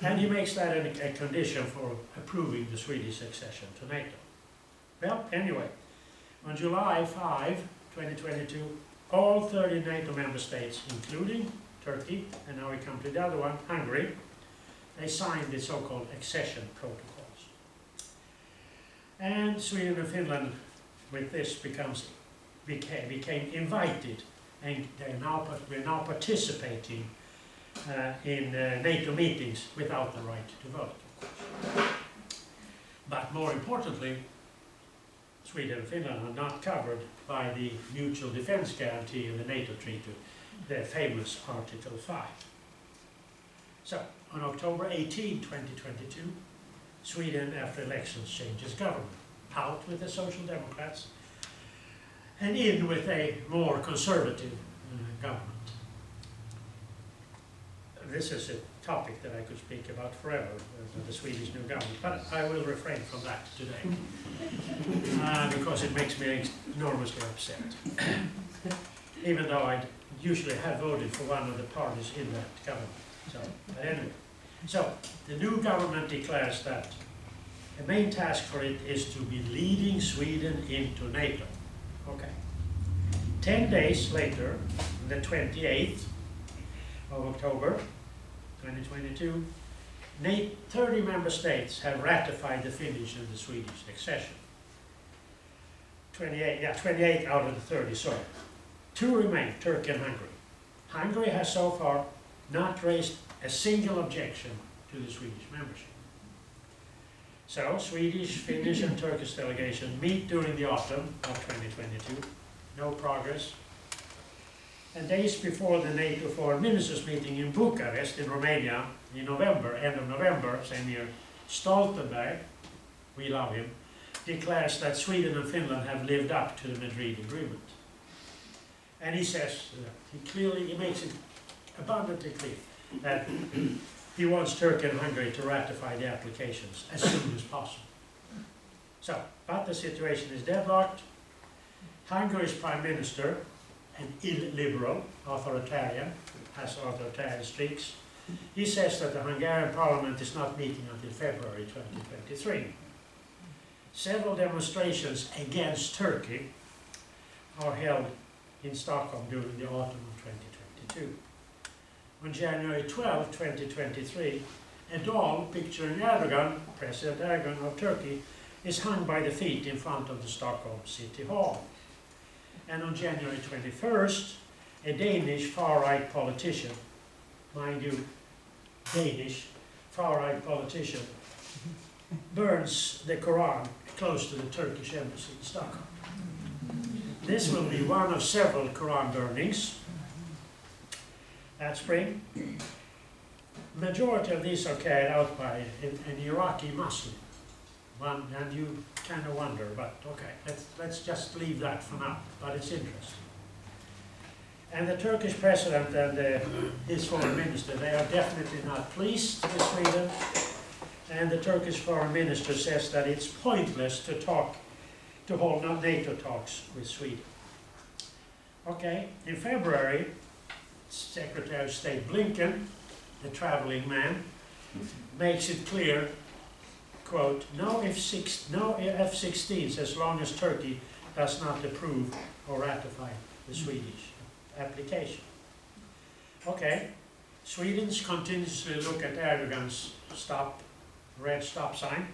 And he makes that a condition for approving the Swedish accession to NATO. Well, anyway, on July 5, 2022, all 30 NATO member states, including Turkey, and now we come to the other one, Hungary, they signed the so-called accession protocols. And Sweden and Finland, with this, became invited, and we're now participating in NATO meetings without the right to vote, of course. But more importantly, Sweden and Finland are not covered by the mutual defense guarantee in the NATO treaty, the famous Article 5. So, on October 18, 2022, Sweden, after elections, changes government. Out with the Social Democrats, and in with a more conservative government. This is a topic that I could speak about forever, the Swedish new government, but I will refrain from that today, because it makes me enormously upset. Even though I usually have voted for one of the parties in that government. So, but anyway. So, the new government declares that the main task for it is to be leading Sweden into NATO. Okay. 10 days later, the 28th of October, 2022, 30 member states have ratified the Finnish and the Swedish accession. 28 out of the 30, sorry. 2 remain, Turkey and Hungary. Hungary has so far not raised a single objection to the Swedish membership. So, Swedish, Finnish and Turkish delegations meet during the autumn of 2022. No progress. And days before the NATO Foreign Ministers meeting in Bucharest in Romania in November, end of November, same year, Stoltenberg, we love him, declares that Sweden and Finland have lived up to the Madrid Agreement. And he says, he makes it abundantly clear that he wants Turkey and Hungary to ratify the applications as soon as possible. So, but the situation is deadlocked. Hungary's Prime Minister, an illiberal, authoritarian, has authoritarian streaks, he says that the Hungarian Parliament is not meeting until February 2023. Several demonstrations against Turkey are held in Stockholm during the autumn of 2022. On January 12, 2023, a doll picturing Erdogan, President Erdogan of Turkey, is hung by the feet in front of the Stockholm City Hall. And on January 21st, a Danish far-right politician, mind you, Danish far-right politician, burns the Quran close to the Turkish embassy in Stockholm. This will be one of several Quran burnings that spring. Majority of these are carried out by an Iraqi Muslim. And you kind of wonder, but okay, let's just leave that for now, but it's interesting. And the Turkish president and his foreign minister, they are definitely not pleased with Sweden. And the Turkish foreign minister says that it's pointless to hold NATO talks with Sweden. Okay, in February, Secretary of State Blinken, the traveling man, makes it clear, quote, no F-16s as long as Turkey does not approve or ratify the Swedish application. Okay, Sweden continuously look at Erdogan's red stop sign,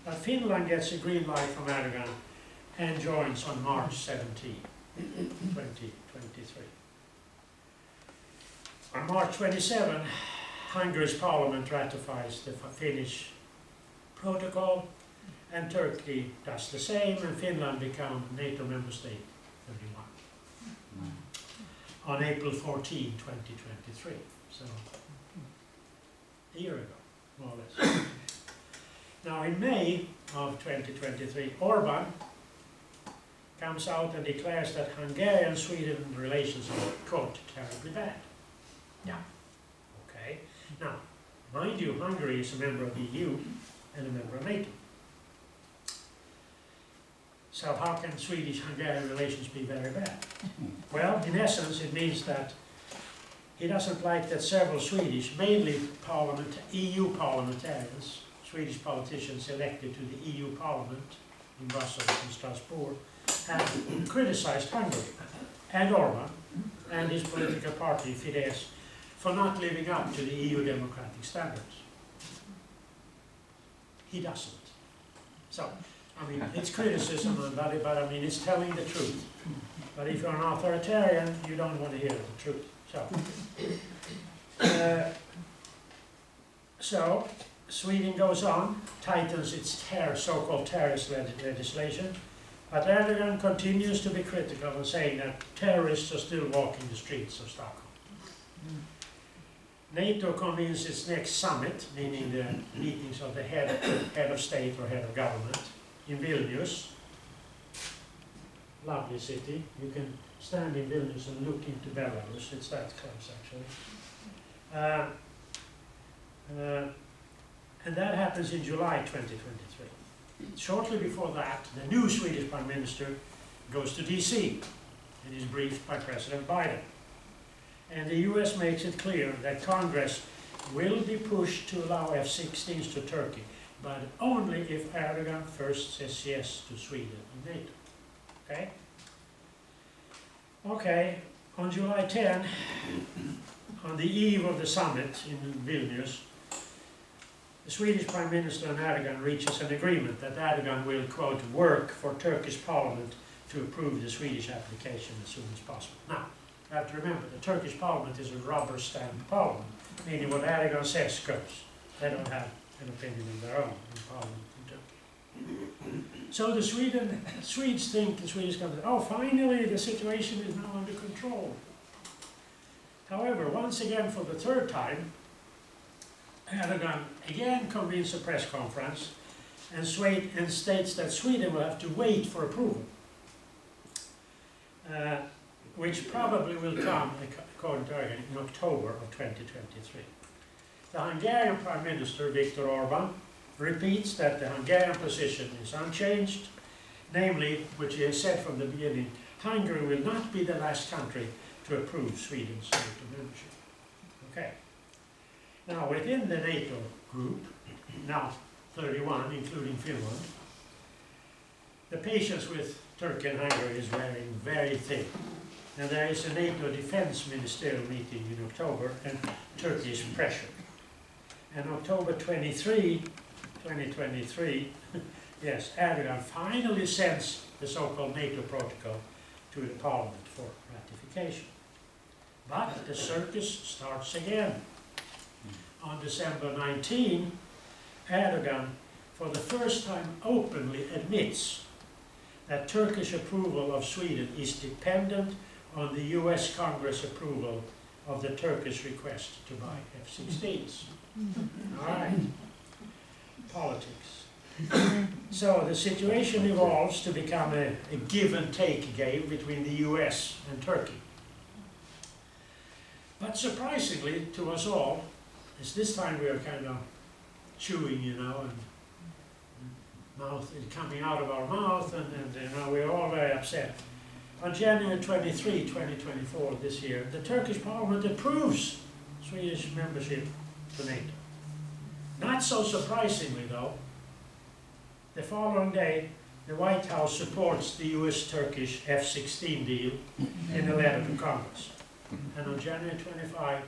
but Finland gets a green light from Erdogan and joins on March 17, 2023. On March 27, Hungary's parliament ratifies the Finnish protocol, and Turkey does the same, and Finland becomes NATO member state 31 on April 14, 2023. So, a year ago, more or less. Now, in May of 2023, Orban comes out and declares that Hungarian and Sweden relations are, quote, terribly bad. Yeah. Okay. Now, mind you, Hungary is a member of the EU and a member of NATO. So how can Swedish-Hungarian relations be very bad? Well, in essence, it means that he doesn't like that several Swedish, mainly EU parliamentarians, Swedish politicians elected to the EU Parliament in Brussels and Strasbourg, have criticized Hungary and Orban and his political party, Fidesz, for not living up to the EU democratic standards. He doesn't. So, I mean, it's criticism, but I mean, it's telling the truth. But if you're an authoritarian, you don't want to hear the truth. So, Sweden goes on, tightens its so-called terrorist legislation, but Erdogan continues to be critical and saying that terrorists are still walking the streets of Stockholm. NATO convenes its next summit, meaning the meetings of the head of state or head of government, in Vilnius. Lovely city. You can stand in Vilnius and look into Belarus. It's that close, actually. And that happens in July 2023. Shortly before that, the new Swedish Prime Minister goes to DC and is briefed by President Biden. And the US makes it clear that Congress will be pushed to allow F-16s to Turkey, but only if Erdogan first says yes to Sweden and NATO. Okay? Okay, on July 10, on the eve of the summit in Vilnius, the Swedish Prime Minister and Erdogan reaches an agreement that Erdogan will, quote, work for Turkish Parliament to approve the Swedish application as soon as possible. Now, you have to remember, the Turkish Parliament is a rubber stamp parliament, meaning what Erdogan says goes. They don't have an opinion of their own in Parliament in Turkey. So the Swedes think, the Swedish government, oh, finally the situation is now under control. However, once again, for the third time, Erdogan again convenes a press conference and states that Sweden will have to wait for approval, which probably will come, according to Erdogan, in October of 2023. The Hungarian Prime Minister, Viktor Orban, repeats that the Hungarian position is unchanged, namely, which he has said from the beginning, Hungary will not be the last country to approve Sweden's NATO membership. Okay. Now, within the NATO group, now 31, including Finland, the patience with Turkey and Hungary is wearing very thin. And there is a NATO defense ministerial meeting in October, and Turkey is pressured. And October 23, 2023, yes, Erdogan finally sends the so-called NATO protocol to the parliament for ratification. But the circus starts again. On December 19, Erdogan, for the first time, openly admits that Turkish approval of Sweden is dependent on the US Congress approval of the Turkish request to buy F-16s. All right, politics. So the situation evolves to become a give and take game between the US and Turkey. But surprisingly to us all, is this time we are kind of chewing, you know, and mouth is coming out of our mouth, and you know, we're all very upset. On January 23, 2024, this year, the Turkish parliament approves Swedish membership to NATO. Not so surprisingly, though, the following day, the White House supports the US-Turkish F-16 deal in a letter to Congress. And on January 25,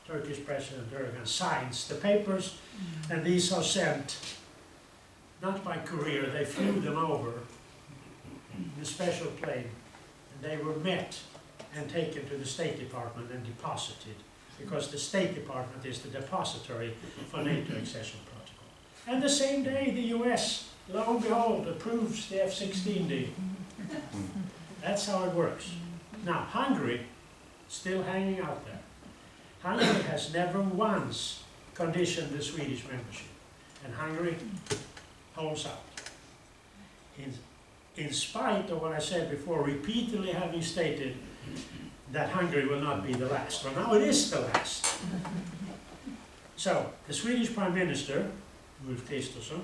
Turkish President Erdogan signs the papers, and these are sent, not by courier, they flew them over in a special plane, and they were met and taken to the State Department and deposited, because the State Department is the depository for NATO accession protocol. And the same day, the US, lo and behold, approves the F-16 deal. That's how it works. Now, Hungary, still hanging out there. Hungary has never once conditioned the Swedish membership, and Hungary holds out. In spite of what I said before, repeatedly having stated that Hungary will not be the last. Well, now it is the last. So, the Swedish Prime Minister, Ulf Kristersson,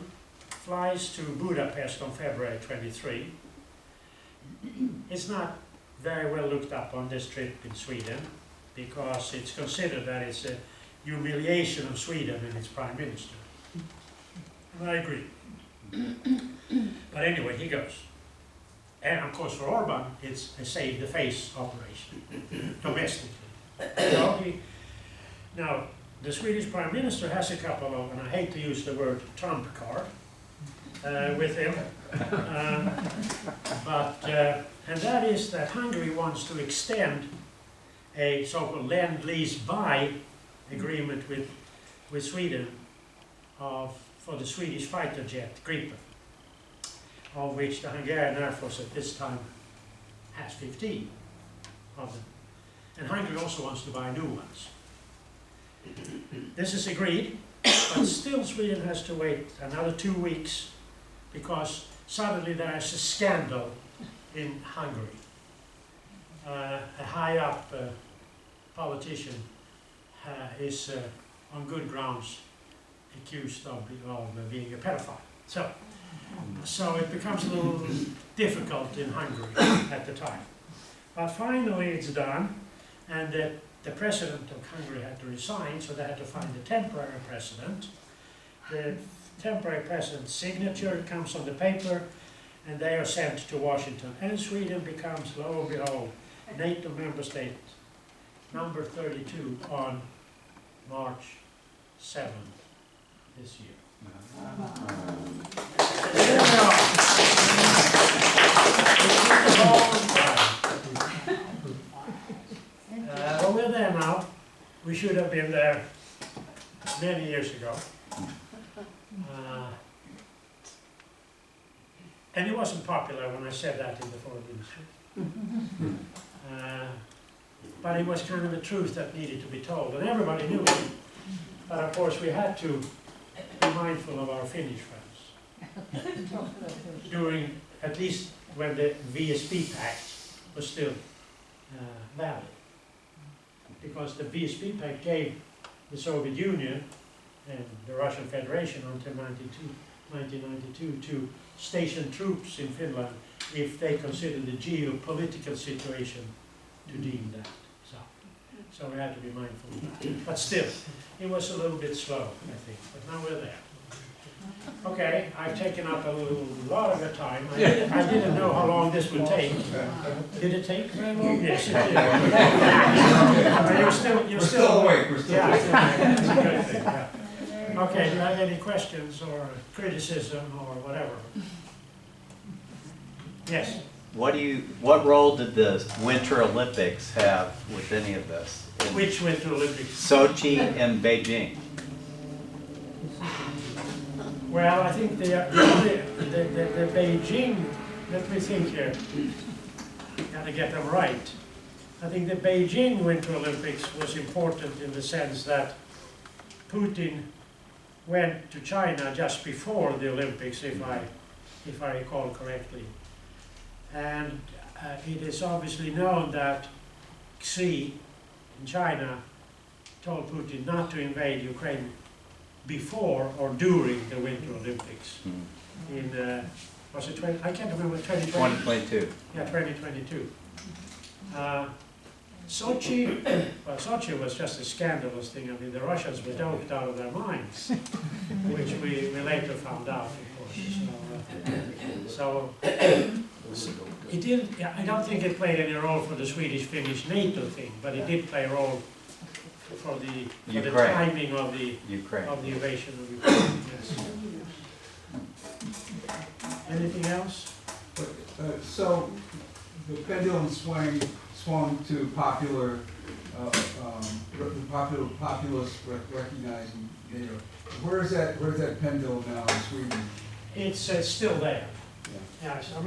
flies to Budapest on February 23. It's not very well looked up on this trip in Sweden, because it's considered that it's a humiliation of Sweden and its Prime Minister. And I agree. But anyway, he goes. And of course for Orban, it's a save-the-face operation, domestically. Now, the Swedish Prime Minister has a couple of, and I hate to use the word trump card, with him. And that is that Hungary wants to extend a so-called Lend-Lease-Buy agreement with Sweden for the Swedish fighter jet Gripen, of which the Hungarian Air Force at this time has 15 of them. And Hungary also wants to buy new ones. This is agreed, but still Sweden has to wait another 2 weeks, because suddenly there is a scandal in Hungary. A high-up politician is on good grounds accused of being a pedophile. So it becomes a little difficult in Hungary at the time. But finally it's done, and the president of Hungary had to resign, so they had to find a temporary president. The temporary president's signature comes on the paper, and they are sent to Washington. And Sweden becomes, lo and behold, NATO member state number 32 on March 7th this year. Well, we're there now. We should have been there many years ago. And it wasn't popular when I said that in the foreign ministry. But it was kind of the truth that needed to be told, and everybody knew it. But of course we had to be mindful of our Finnish friends. During, at least when the VSP Pact was still valid. Because the VSP Pact gave the Soviet Union and the Russian Federation until 1992 to station troops in Finland if they considered the geopolitical situation to deem that. So we had to be mindful of that. But still, it was a little bit slow, I think, but now we're there. Okay, I've taken up a lot of your time. I didn't know how long this would take. Did it take very long? Yes, it did. You're still awake. We're still awake. Yeah, that's a good thing. Yeah. Okay, do you have any questions or criticism or whatever? Yes. What role did the Winter Olympics have with any of this? Which Winter Olympics? Sochi and Beijing. Well, I think the Beijing, let me think here, gotta get them right. I think the Beijing Winter Olympics was important in the sense that Putin went to China just before the Olympics, if I recall correctly. And it is obviously known that Xi in China told Putin not to invade Ukraine before or during the Winter Olympics. In, was it 20, I can't remember, 2020? 2022. Yeah, 2022. Sochi, well, Sochi was just a scandalous thing. I mean, the Russians were doped out of their minds, which we later found out, of course. So it didn't, I don't think it played any role for the Swedish-Finnish NATO thing, but it did play a role for the timing of the invasion of Ukraine. Yes. Anything else? So the pendulum swung to popular, the populace recognizing NATO. Where's that pendulum now in Sweden? It's still there. Yeah. Yes, I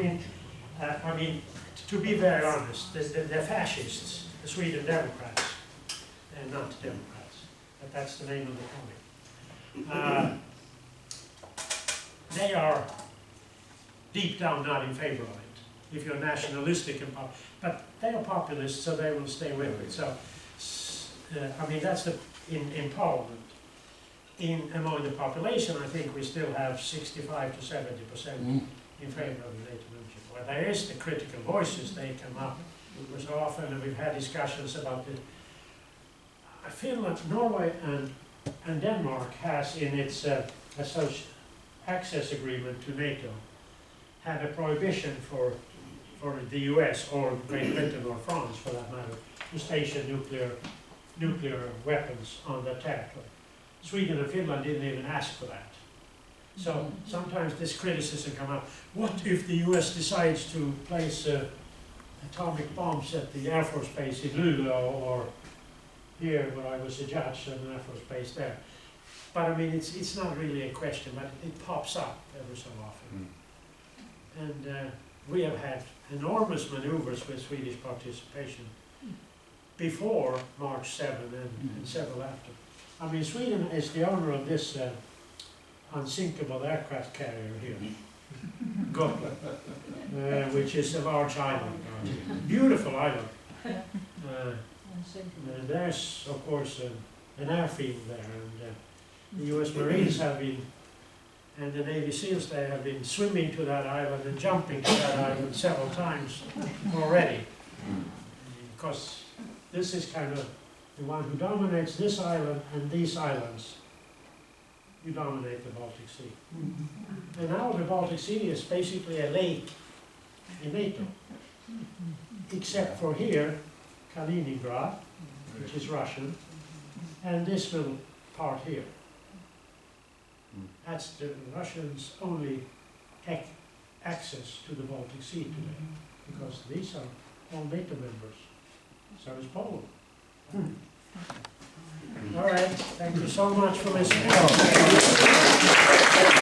mean, to be very honest, the fascists, the Sweden Democrats, and not Democrats, but that's the name of the comic. They are deep down not in favor of it. If you're nationalistic and but they are populists, so they will stay with it. So, I mean, that's in Parliament. Among the population, I think we still have 65 to 70% in favor of the NATO membership. Where there is the critical voices, they come up so often, and we've had discussions about it. Finland, Norway, and Denmark has in its access agreement to NATO had a prohibition for the US or Great Britain or France, for that matter, to station nuclear weapons on their territory. Sweden and Finland didn't even ask for that. So sometimes this criticism comes up. What if the US decides to place atomic bombs at the Air Force base in Luleå, or here where I was a judge at an Air Force base there? But I mean, it's not really a question, but it pops up every so often. And we have had enormous maneuvers with Swedish participation before March 7 and several after. I mean, Sweden is the owner of this unsinkable aircraft carrier here, Gotland, which is a large island, beautiful island. There's, of course, an airfield there, and the US Marines have been, and the Navy SEALs there have been swimming to that island and jumping to that island several times already. Because this is kind of the one who dominates this island and these islands. You dominate the Baltic Sea. And now the Baltic Sea is basically a lake in NATO. Except for here, Kaliningrad, which is Russian, and this little part here. That's the Russians' only access to the Baltic Sea today, because these are all NATO members. So is Poland. All right, thank you so much for listening.